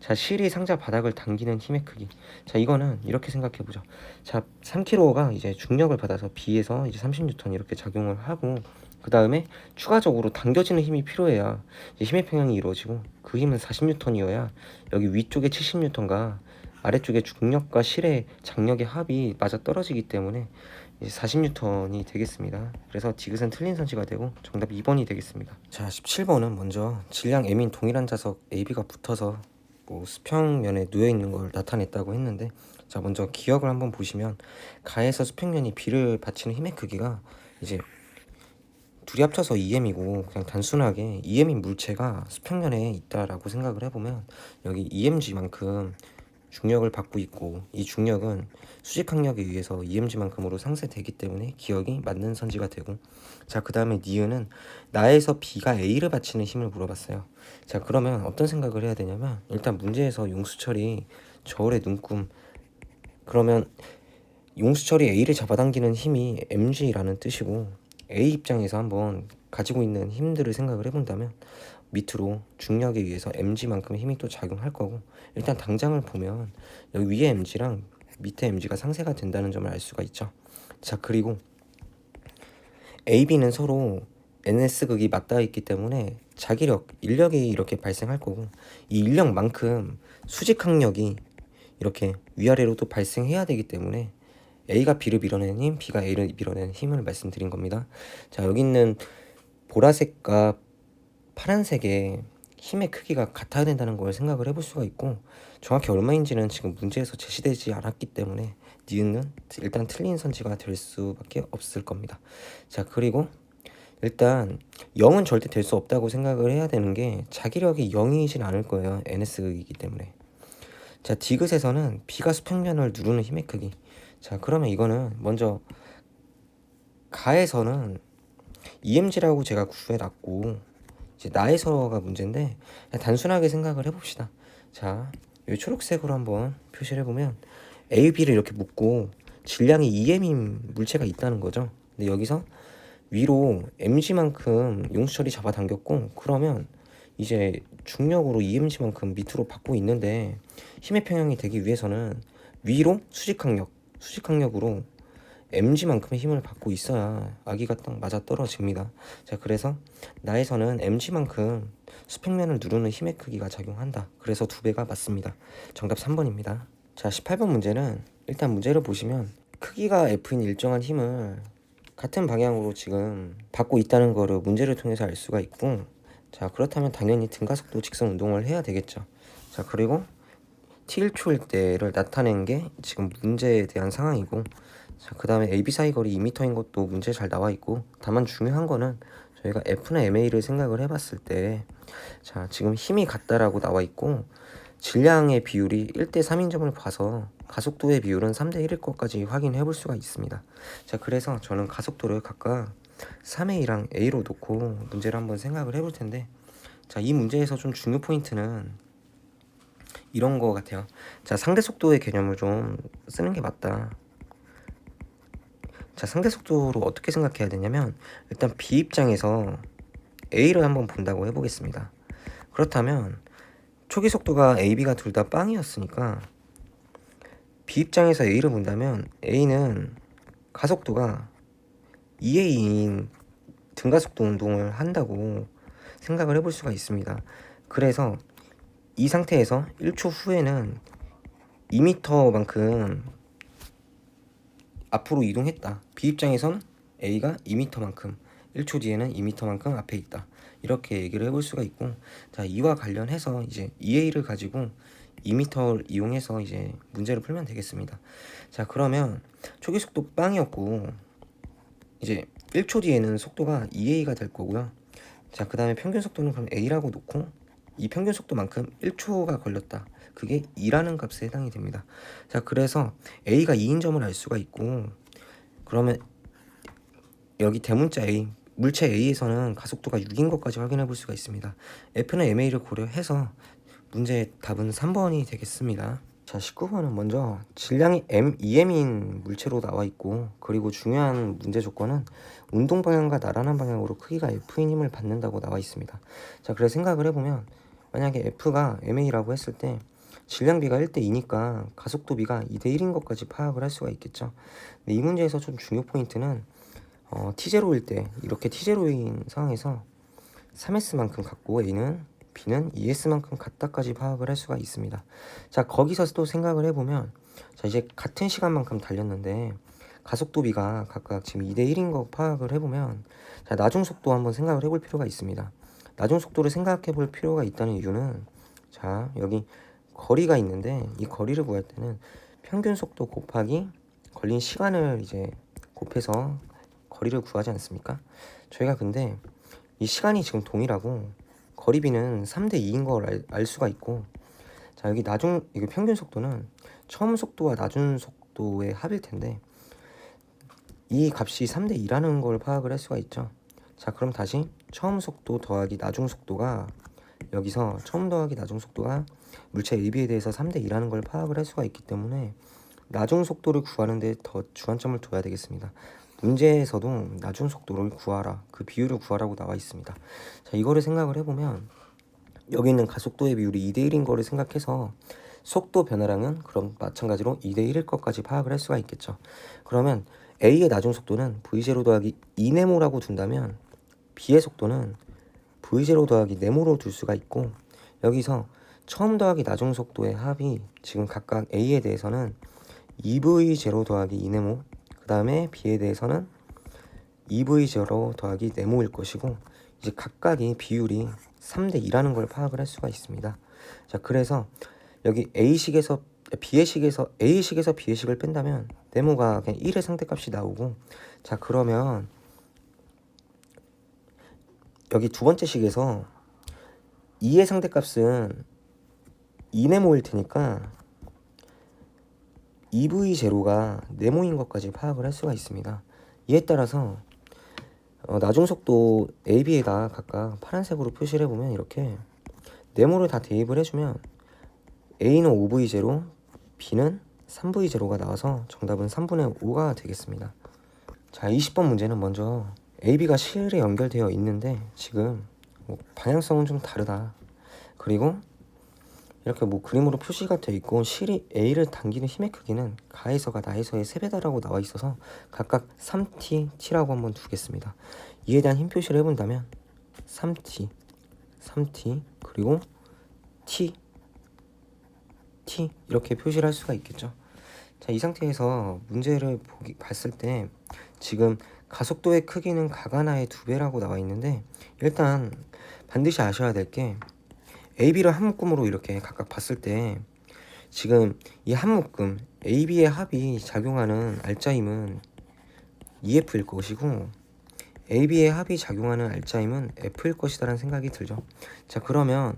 자, 실이 상자 바닥을 당기는 힘의 크기. 자, 이거는 이렇게 생각해 보죠. 자, 3kg가 이제 중력을 받아서 B에서 이제 30N 이렇게 작용을 하고, 그 다음에 추가적으로 당겨지는 힘이 필요해야 이제 힘의 평형이 이루어지고, 그 힘은 40N이어야 여기 위쪽에 70N과 아래쪽에 중력과 실의 장력의 합이 맞아 떨어지기 때문에 이제 40N이 되겠습니다. 그래서 디귿은 틀린 선지가 되고 정답 2번이 되겠습니다. 자, 17번은 먼저 질량 M인 동일한 자석 AB가 붙어서 뭐 수평면에 누워 있는 걸 나타냈다고 했는데, 자, 먼저 기억을 한번 보시면 가에서 수평면이 B를 받치는 힘의 크기가 이제 둘이 합쳐서 EM이고, 그냥 단순하게 EM인 물체가 수평면에 있다라고 생각을 해보면 여기 EMG만큼 중력을 받고 있고, 이 중력은 수직항력에 의해서 EMG만큼으로 상쇄되기 때문에 기억이 맞는 선지가 되고, 자, 그 다음에 니은은 나에서 B가 A를 받치는 힘을 물어봤어요. 자, 그러면 어떤 생각을 해야 되냐면, 일단 문제에서 용수철이 저울의 눈금, 그러면 용수철이 A를 잡아당기는 힘이 mg라는 뜻이고, A 입장에서 한번 가지고 있는 힘들을 생각을 해본다면 밑으로 중력에 의해서 mg만큼 힘이 또 작용할 거고, 일단 당장을 보면 여기 위에 mg랑 밑에 mg가 상쇄가 된다는 점을 알 수가 있죠. 자, 그리고 AB는 서로 NS극이 맞닿아 있기 때문에 자기력, 인력이 이렇게 발생할 거고, 이 인력만큼 수직항력이 이렇게 위아래로 또 발생해야 되기 때문에 A가 B를 밀어내는 힘, B가 A를 밀어내는 힘을 말씀드린 겁니다. 자, 여기 있는 보라색과 파란색의 힘의 크기가 같아야 된다는 걸 생각을 해볼 수가 있고, 정확히 얼마인지는 지금 문제에서 제시되지 않았기 때문에 니은은 일단 틀린 선지가 될 수밖에 없을 겁니다. 자, 그리고 일단 0은 절대 될 수 없다고 생각을 해야 되는 게, 자기력이 0이진 않을 거예요. NS이기 때문에. 자, 디귿에서는 B가 수평면을 누르는 힘의 크기. 자, 그러면 이거는 먼저 가에서는 EMG라고 제가 구해놨고, 이제 나에서가 문제인데 그냥 단순하게 생각을 해봅시다. 자, 이 초록색으로 한번 표시를 해보면 A, B를 이렇게 묶고 질량이 EM인 물체가 있다는 거죠. 근데 여기서 위로 mg만큼 용수철이 잡아당겼고, 그러면 이제 중력으로 EMg만큼 밑으로 받고 있는데 힘의 평형이 되기 위해서는 위로 수직항력으로 mg만큼의 힘을 받고 있어야 아기가 딱 맞아떨어집니다. 자, 그래서 나에서는 mg만큼 수평면을 누르는 힘의 크기가 작용한다. 그래서 2배가 맞습니다. 정답 3번입니다. 자, 18번 문제는 일단 문제를 보시면 크기가 F인 일정한 힘을 같은 방향으로 지금 받고 있다는 거를 문제를 통해서 알 수가 있고, 자, 그렇다면 당연히 등가속도 직선 운동을 해야 되겠죠. 자, 그리고 t1초일 때를 나타낸 게 지금 문제에 대한 상황이고, 자, 그 다음에 AB 사이 거리 2m인 것도 문제에 잘 나와 있고, 다만 중요한 거는 저희가 F나 MA를 생각을 해봤을 때, 자, 지금 힘이 같다라고 나와 있고 질량의 비율이 1대3인 점을 봐서 가속도의 비율은 3대1일 것까지 확인해 볼 수가 있습니다. 자, 그래서 저는 가속도를 각각 3A랑 A로 놓고 문제를 한번 생각을 해볼 텐데, 자, 이 문제에서 좀 중요 포인트는 이런 거 같아요. 자, 상대 속도의 개념을 좀 쓰는 게 맞다. 자, 상대 속도로 어떻게 생각해야 되냐면, 일단 B 입장에서 A를 한번 본다고 해보겠습니다. 그렇다면 초기 속도가 A, B가 둘 다 빵이었으니까 B 입장에서 A를 본다면 A는 가속도가 2A인 등가속도 운동을 한다고 생각을 해볼 수가 있습니다. 그래서 이 상태에서 1초 후에는 2m만큼 앞으로 이동했다. B 입장에선 A가 2m만큼, 1초 뒤에는 2m만큼 앞에 있다. 이렇게 얘기를 해볼 수가 있고, 자, 이와 관련해서 이제 EA를 가지고 2m를 이용해서 이제 문제를 풀면 되겠습니다. 자, 그러면 초기 속도 빵이었고 이제 1초 뒤에는 속도가 2A가 될 거고요. 자, 그 다음에 평균 속도는 그럼 A라고 놓고 이 평균 속도만큼 1초가 걸렸다. 그게 2라는 값에 해당이 됩니다. 자, 그래서 A가 2인 점을 알 수가 있고, 그러면 여기 대문자 A, 물체 A에서는 가속도가 6인 것까지 확인해 볼 수가 있습니다. F는 MA를 고려해서 문제의 답은 3번이 되겠습니다. 자, 19번은 먼저 질량이 EM인 물체로 나와 있고, 그리고 중요한 문제 조건은 운동 방향과 나란한 방향으로 크기가 F인 힘을 받는다고 나와 있습니다. 자, 그래서 생각을 해보면 만약에 F가 MA라고 했을 때 질량비가 1대2니까 가속도비가 2대1인 것까지 파악을 할 수가 있겠죠. 근데 이 문제에서 좀 중요 포인트는 T0일 때, 이렇게 T0인 상황에서 3S만큼 갖고 A는 B는 2S만큼 같다까지 파악을 할 수가 있습니다. 자, 거기서 또 생각을 해보면, 자, 이제 같은 시간만큼 달렸는데 가속도비가 각각 지금 2대1인 거 파악을 해보면, 자, 나중 속도 한번 생각을 해볼 필요가 있습니다. 나중 속도를 생각해 볼 필요가 있다는 이유는, 자, 여기 거리가 있는데 이 거리를 구할 때는 평균 속도 곱하기 걸린 시간을 이제 곱해서 거리를 구하지 않습니까? 저희가 근데 이 시간이 지금 동일하고 거리비는 3대2인 걸 알 수가 있고, 자, 여기 이거 평균 속도는 처음 속도와 나중 속도의 합일 텐데 이 값이 3대2라는 걸 파악을 할 수가 있죠. 자, 그럼 다시 처음 속도 더하기 나중 속도가, 여기서 처음 더하기 나중 속도가 물체 AB에 대해서 3대2라는 걸 파악을 할 수가 있기 때문에 나중 속도를 구하는 데 더 주안점을 둬야 되겠습니다. 문제에서도 나중 속도를 구하라, 그 비율을 구하라고 나와 있습니다. 자, 이거를 생각을 해보면 여기 있는 가속도의 비율이 2대1인 거를 생각해서 속도 변화량은 그럼 마찬가지로 2대1일 것까지 파악을 할 수가 있겠죠. 그러면 A의 나중 속도는 V0 더하기 2네모라고 둔다면 B의 속도는 V0 더하기 네모로 둘 수가 있고, 여기서 처음 더하기 나중 속도의 합이 지금 각각 A에 대해서는 2V0 더하기 2네모, 그 다음에 B에 대해서는 2V0 더하기 네모일 것이고, 이제 각각의 비율이 3대2라는 걸 파악을 할 수가 있습니다. 자, 그래서 여기 A식에서 B의 식을 뺀다면 네모가 그냥 1의 상대값이 나오고, 자, 그러면 여기 두 번째 식에서 2의 상대값은 2네모일 테니까 2V0가 네모인 것까지 파악을 할 수가 있습니다. 이에 따라서 나중속도 AB에다 각각 파란색으로 표시를 해보면 이렇게 네모를 다 대입을 해주면 A는 5V0, B는 3V0가 나와서 정답은 3분의 5가 되겠습니다. 자, 20번 문제는 먼저 AB가 실에 연결되어 있는데 지금 방향성은 좀 다르다. 그리고 이렇게 그림으로 표시가 되어 있고 실이 A를 당기는 힘의 크기는 가에서가 나에서의 3배다라고 나와 있어서 각각 3t, t라고 한번 두겠습니다. 이에 대한 힘 표시를 해본다면 3t, 3t, 그리고 t, t 이렇게 표시를 할 수가 있겠죠. 자, 이 상태에서 문제를 봤을 때 지금 가속도의 크기는 가가나의 2배라고 나와 있는데 일단 반드시 아셔야 될 게 AB를 한 묶음으로 이렇게 각각 봤을 때 지금 이 한 묶음 AB의 합이 작용하는 알짜힘은 EF일 것이고 AB의 합이 작용하는 알짜힘은 F일 것이다 라는 생각이 들죠. 자, 그러면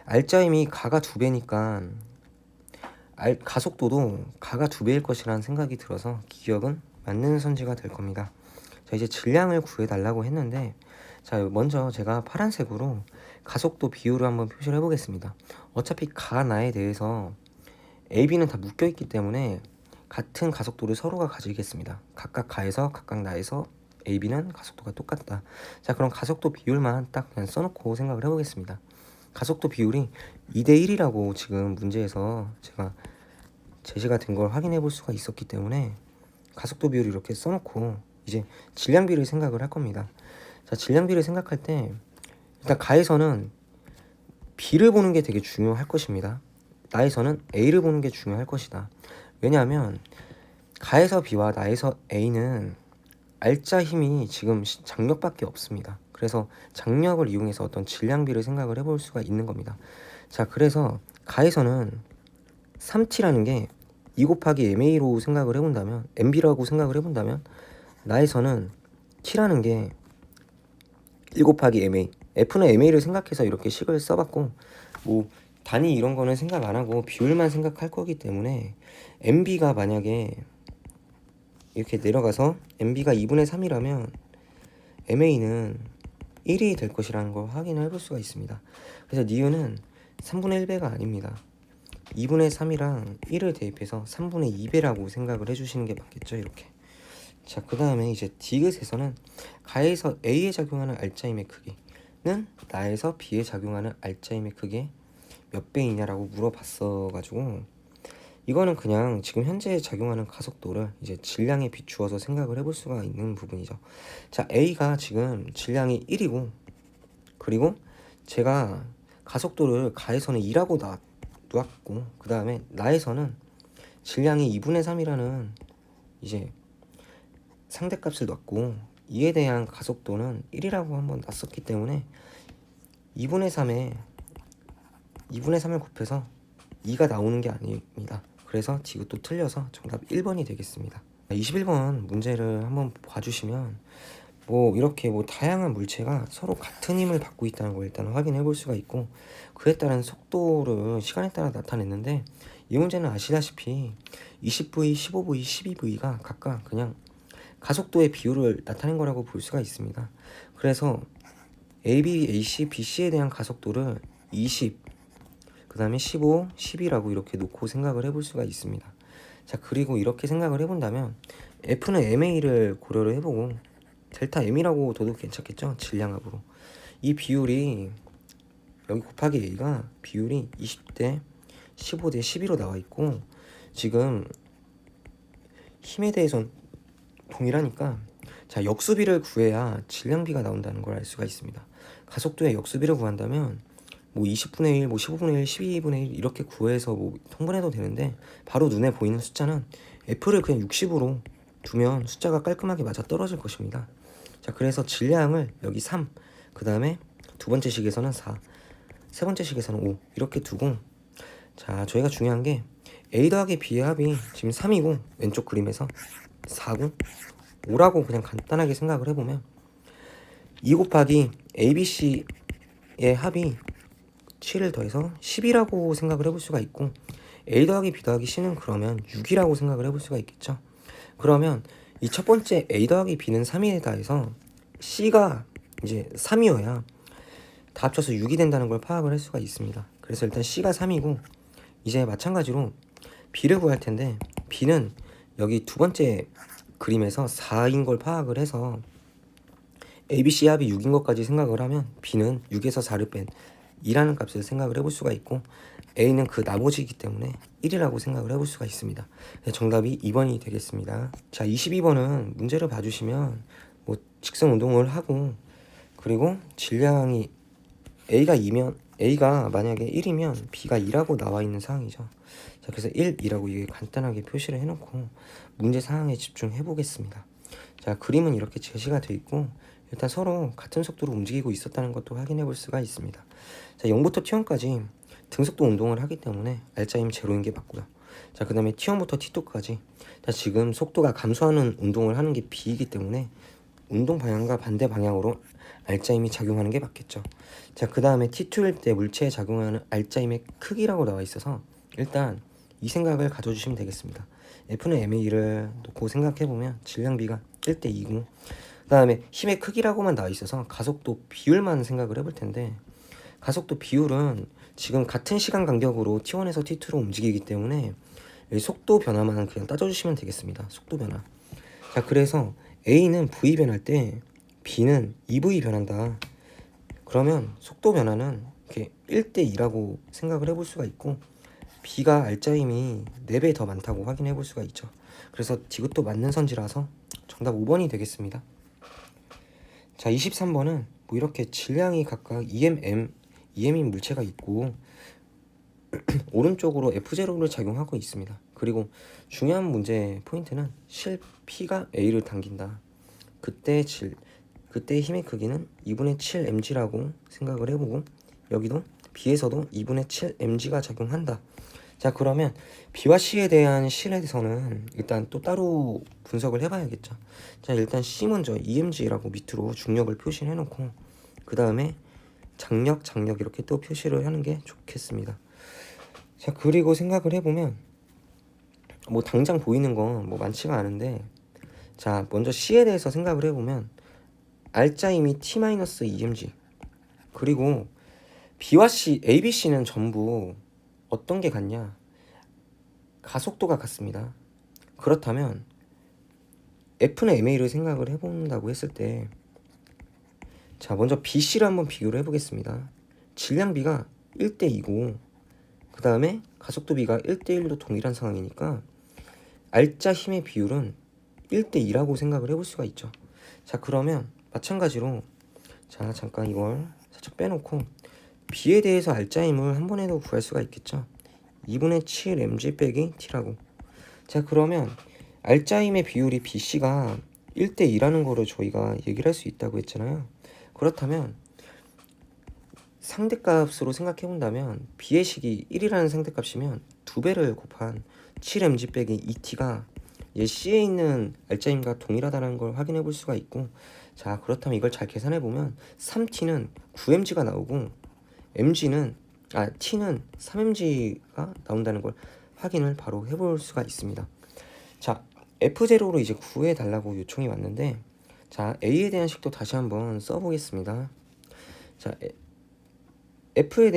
알짜힘이 가가 2배니까 가속도도 가가 2배일 것이라는 생각이 들어서 기억은 맞는 선지가 될 겁니다. 자, 이제 질량을 구해달라고 했는데 자, 먼저 제가 파란색으로 가속도 비율을 한번 표시를 해보겠습니다. 어차피 가나에 대해서 AB는 다 묶여있기 때문에 같은 가속도를 서로가 가지겠습니다. 각각 가에서 각각 나에서 AB는 가속도가 똑같다. 자, 그럼 가속도 비율만 딱 그냥 써놓고 생각을 해보겠습니다. 가속도 비율이 2대1이라고 지금 문제에서 제가 제시가 된 걸 확인해 볼 수가 있었기 때문에 가속도 비율을 이렇게 써놓고 이제 질량비를 생각을 할 겁니다. 자, 질량비를 생각할 때 일단 가에서는 B를 보는 게 되게 중요할 것입니다. 나에서는 A를 보는 게 중요할 것이다. 왜냐하면 가에서 B와 나에서 A는 알짜 힘이 지금 장력밖에 없습니다. 그래서 장력을 이용해서 어떤 질량비를 생각을 해볼 수가 있는 겁니다. 자, 그래서 가에서는 3t라는 게 2 곱하기 ma로 생각을 해본다면 mb라고 생각을 해본다면 나에서는 t라는 게 1 곱하기 ma, f는 ma를 생각해서 이렇게 식을 써봤고 단위 이런 거는 생각 안 하고 비율만 생각할 거기 때문에 mb가 만약에 이렇게 내려가서 mb가 2분의 3이라면 ma는 1이 될 것이라는 걸 확인을 해볼 수가 있습니다. 그래서 니은은 3분의 1배가 아닙니다. 2분의 3이랑 1을 대입해서 3분의 2배라고 생각을 해주시는 게 맞겠죠. 이렇게. 자, 그 다음에 이제 디귿에서는 가에서 A에 작용하는 알짜힘의 크기는 나에서 B에 작용하는 알짜힘의 크기 몇 배이냐라고 물어봤어가지고 이거는 그냥 지금 현재 작용하는 가속도를 이제 질량에 비추어서 생각을 해볼 수가 있는 부분이죠. 자, A가 지금 질량이 1이고 그리고 제가 가속도를 가에서는 2라고 놨고 그 다음에 나에서는 질량이 2분의 3이라는 이제 상대값을 놨고 이에 대한 가속도는 1이라고 한번 놨었기 때문에 2분의 3을 곱해서 2가 나오는 게 아닙니다. 그래서 디귿도 틀려서 정답 1번이 되겠습니다. 21번 문제를 한번 봐주시면 이렇게 다양한 물체가 서로 같은 힘을 받고 있다는 걸 일단 확인해 볼 수가 있고 그에 따른 속도를 시간에 따라 나타냈는데 이 문제는 아시다시피 20V, 15V, 12V가 각각 그냥 가속도의 비율을 나타낸 거라고 볼 수가 있습니다. 그래서 AB, AC, BC에 대한 가속도를 20, 그 다음에 15, 10이라고 이렇게 놓고 생각을 해볼 수가 있습니다. 자, 그리고 이렇게 생각을 해본다면 F는 MA를 고려를 해보고 델타 M이라고 둬도 괜찮겠죠? 질량합으로. 이 비율이 여기 곱하기 A가 비율이 20대 15대 12로 나와 있고 지금 힘에 대해선 동일하니까 자, 역수비를 구해야 질량비가 나온다는 걸 알 수가 있습니다. 가속도의 역수비를 구한다면 20분의 1, 15분의 1, 12분의 1 이렇게 구해서 통분해도 되는데 바로 눈에 보이는 숫자는 F를 그냥 60으로 두면 숫자가 깔끔하게 맞아 떨어질 것입니다. 자, 그래서 질량을 여기 3, 그 다음에 두 번째 식에서는 4, 세 번째 식에서는 5 이렇게 두고 자, 저희가 중요한 게 A 더하기 B의 합이 지금 3이고 왼쪽 그림에서 4고 5라고 그냥 간단하게 생각을 해보면 2 곱하기 ABC의 합이 7을 더해서 10이라고 생각을 해볼 수가 있고 A 더하기 B 더하기 C는 그러면 6이라고 생각을 해볼 수가 있겠죠. 그러면 이 첫 번째 A 더하기 B는 3이다 해서 C가 이제 3이어야 다 합쳐서 6이 된다는 걸 파악을 할 수가 있습니다. 그래서 일단 C가 3이고 이제 마찬가지로 B를 구할 텐데 B는 여기 두 번째 그림에서 4인 걸 파악을 해서 ABC 합이 6인 것까지 생각을 하면 B는 6에서 4를 뺀 2라는 값을 생각을 해볼 수가 있고 A는 그 나머지이기 때문에 1이라고 생각을 해볼 수가 있습니다. 정답이 2번이 되겠습니다. 자, 22번은 문제를 봐주시면 뭐 직선 운동을 하고 그리고 질량이 A가 만약에 1이면 B가 2라고 나와 있는 상황이죠. 자, 그래서 1, 2라고 이게 간단하게 표시를 해놓고 문제 사항에 집중해 보겠습니다. 자, 그림은 이렇게 제시가 되어 있고 일단 서로 같은 속도로 움직이고 있었다는 것도 확인해 볼 수가 있습니다. 자, 0부터 T1까지 등속도 운동을 하기 때문에 알짜임 제로인 게 맞고요. 자, 그 다음에 T1부터 T2까지 자, 지금 속도가 감소하는 운동을 하는 게 B이기 때문에 운동 방향과 반대 방향으로 알짜임이 작용하는 게 맞겠죠. 자, 그 다음에 T2일 때 물체에 작용하는 알짜임의 크기라고 나와 있어서 일단 이 생각을 가져주시면 되겠습니다. F는 MA를 놓고 생각해보면 질량 B가 1대 2고 그 다음에 힘의 크기라고만 나와 있어서 가속도 비율만 생각을 해볼 텐데 가속도 비율은 지금 같은 시간 간격으로 T1에서 T2로 움직이기 때문에 속도 변화만 그냥 따져주시면 되겠습니다. 속도 변화. 자, 그래서 A는 V 변할 때 B는 2V 변한다. 그러면 속도 변화는 이렇게 1대 2라고 생각을 해볼 수가 있고 B가 알짜임이 4배 더 많다고 확인해 볼 수가 있죠. 그래서 디귿도 맞는 선지라서 정답 5번이 되겠습니다. 자, 23번은 뭐 이렇게 질량이 각각 EM인 물체가 있고 오른쪽으로 F0를 작용하고 있습니다. 그리고 중요한 문제 포인트는 실 P가 A를 당긴다. 그때 힘의 크기는 2분의 7mg라고 생각을 해보고 여기도 B에서도 2분의 7mg가 작용한다. 자, 그러면 B와 C에 대한 실에서는 일단 또 따로 분석을 해봐야겠죠. 자, 일단 C 먼저 EMG라고 밑으로 중력을 표시를 해놓고 그 다음에 장력 이렇게 또 표시를 하는 게 좋겠습니다. 자, 그리고 생각을 해보면 뭐 당장 보이는 건 뭐 많지가 않은데 자, 먼저 C에 대해서 생각을 해보면 알짜임이 T-EMG 그리고 B와 C, A, B, C는 전부 어떤 게 같냐? 가속도가 같습니다. 그렇다면 F는 MA를 생각을 해본다고 했을 때 자, 먼저 BC를 한번 비교를 해보겠습니다. 질량 B가 1대 2고 그 다음에 가속도 B가 1대 1로 동일한 상황이니까 알짜 힘의 비율은 1대 2라고 생각을 해볼 수가 있죠. 자, 그러면 마찬가지로 자, 잠깐 이걸 살짝 빼놓고 B에 대해서 알짜 힘을 한 번에도 구할 수가 있겠죠. 2분의 7mg 빼기 T라고. 자, 그러면 알짜 힘의 비율이 BC가 1대 2라는 거를 저희가 얘기를 할 수 있다고 했잖아요. 그렇다면 상대값으로 생각해 본다면 B의 식이 1이라는 상대값이면 2배를 곱한 7mg 빼기 2T가 C에 있는 알짜임과 동일하다는 걸 확인해 볼 수가 있고 자, 그렇다면 이걸 잘 계산해 보면 3T는 9mg가 나오고 T는 3mg가 나온다는 걸 확인을 바로 해볼 수가 있습니다. 자, F0로 이제 구해 달라고 요청이 왔는데 자, A에 대한 식도 다시 한번 써보겠습니다. 자, A에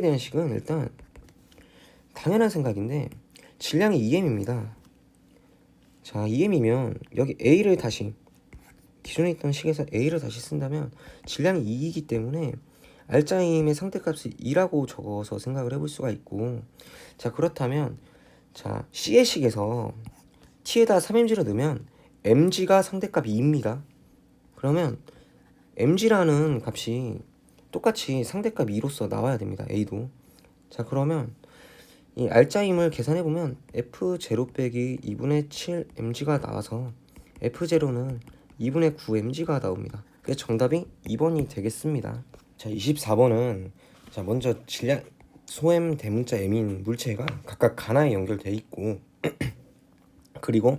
대한 식은 일단 당연한 생각인데 질량이 EM입니다. 자, EM이면 여기 A를 다시 기존에 있던 식에서 A를 다시 쓴다면 질량이 2이기 때문에 알짜임의 상대값이 2라고 적어서 생각을 해볼 수가 있고 자, 그렇다면 자, C의 식에서 T에다 3mg를 넣으면 mg가 상대값 2입니다. 그러면 mg라는 값이 똑같이 상대값 2로서 나와야 됩니다. A도. 자, 그러면 이 알짜임을 계산해보면 F0 빼기 2분의 7mg가 나와서 F0는 2분의 9mg가 나옵니다. 그래서 정답이 2번이 되겠습니다. 자, 24번은 자, 먼저 질량 소M 대문자 M인 물체가 각각 가나에 연결되어 있고 그리고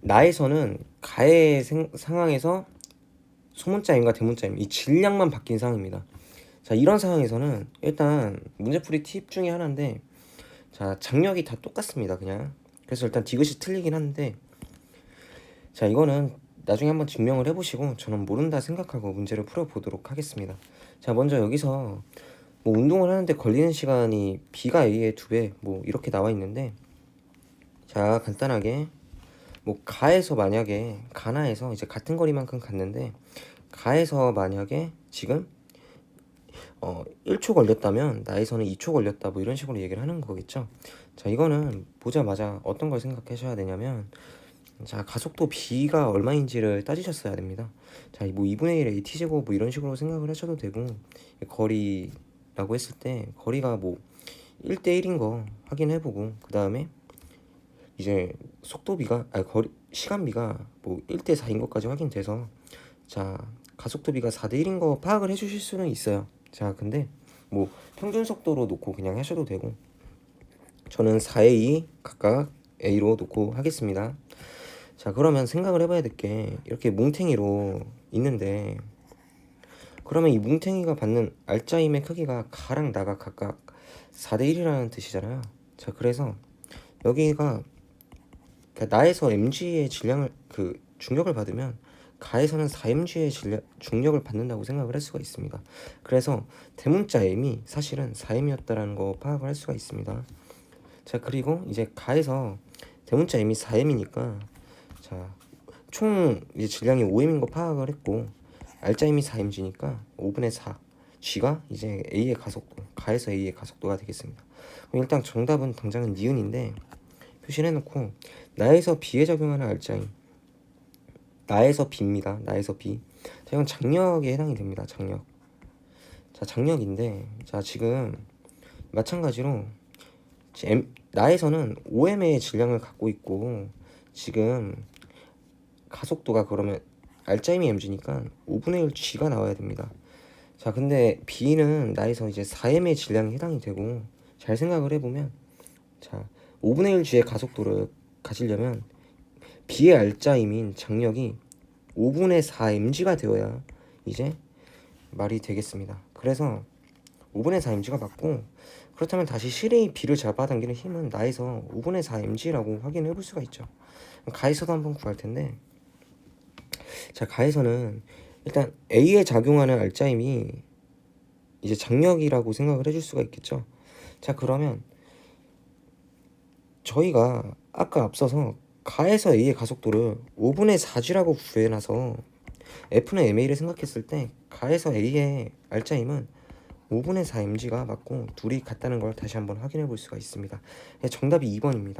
나에서는 가의 상황에서 소문자 M과 대문자 M 이 질량만 바뀐 상황입니다. 자, 이런 상황에서는 일단 문제풀이 팁 중에 하나인데 자, 장력이 다 똑같습니다. 그냥 그래서 일단 디귿이 틀리긴 한데 자, 이거는 나중에 한번 증명을 해보시고 저는 모른다 생각하고 문제를 풀어보도록 하겠습니다. 자, 먼저 여기서 뭐 운동을 하는데 걸리는 시간이 B가 A의 2배 뭐 이렇게 나와 있는데, 자 간단하게 뭐 가에서 만약에 가나에서 이제 같은 거리만큼 갔는데 가에서 만약에 지금 1초 걸렸다면 나에서는 2초 걸렸다 뭐 이런 식으로 얘기를 하는 거겠죠. 자, 이거는 보자마자 어떤 걸 생각하셔야 되냐면, 자 가속도 B가 얼마인지를 따지셨어야 됩니다. 자, 뭐 2분의 1 AT제곱 뭐 이런 식으로 생각을 하셔도 되고, 거리라고 했을 때 거리가 뭐 1대1인 거 확인해보고, 그 다음에 이제 속도비가 거리 시간비가 뭐 1대4인 것까지 확인돼서, 자 가속도비가 4대1인 거 파악을 해주실 수는 있어요. 자 근데 뭐 평균 속도로 놓고 그냥 하셔도 되고, 저는 4에 2 각각 A로 놓고 하겠습니다. 자 그러면 생각을 해봐야 될 게, 이렇게 뭉탱이로 있는데 그러면 이 뭉탱이가 받는 알짜임의 크기가 가랑 나가 각각 4대1이라는 뜻이잖아요. 자 그래서 여기가 나에서 mg의 질량을 중력을 받으면 가에서는 4mg의 중력을 받는다고 생각을 할 수가 있습니다. 그래서 대문자 m이 사실은 4m이었다라는 거 파악을 할 수가 있습니다. 자 그리고 이제 가에서 대문자 m이 4m이니까, 자 총 이제 질량이 5m인 거 파악을 했고, 알짜 m이 4mg니까 5분의 4 g가 이제 a의 가속도, 가에서 a의 가속도가 되겠습니다. 그럼 일단 정답은 당장은 니은인데 표시를 해놓고, 나에서 B에 적용하는 알짜임, 나에서 B입니다. 나에서 B. 자, 이건 장력에 해당이 됩니다. 장력. 자, 장력인데, 자 지금 마찬가지로 나에서는 5m의 질량을 갖고 있고, 지금 가속도가 그러면 알짜임이 mg니까 5분의 1 g가 나와야 됩니다. 자 근데 B는 나에서 이제 4m의 질량이 해당이 되고, 잘 생각을 해보면, 자 5분의 1 g의 가속도를 가지려면 B의 알짜임인 장력이 5분의 4 mg가 되어야 이제 말이 되겠습니다. 그래서 5분의 4 mg가 맞고, 그렇다면 다시 실의 B를 잡아당기는 힘은 나에서 5분의 4 mg라고 확인해 볼 수가 있죠. 가에서도 한번 구할 텐데, 자 가에서는 일단 A에 작용하는 알짜임이 이제 장력이라고 생각을 해줄 수가 있겠죠. 자 그러면 저희가 아까 앞서서 가에서 A의 가속도를 5분의 4g라고 구해놔서 F는 MA를 생각했을 때 가에서 A의 알짜임은 5분의 4 mg가 맞고 둘이 같다는 걸 다시 한번 확인해 볼 수가 있습니다. 정답이 2번입니다.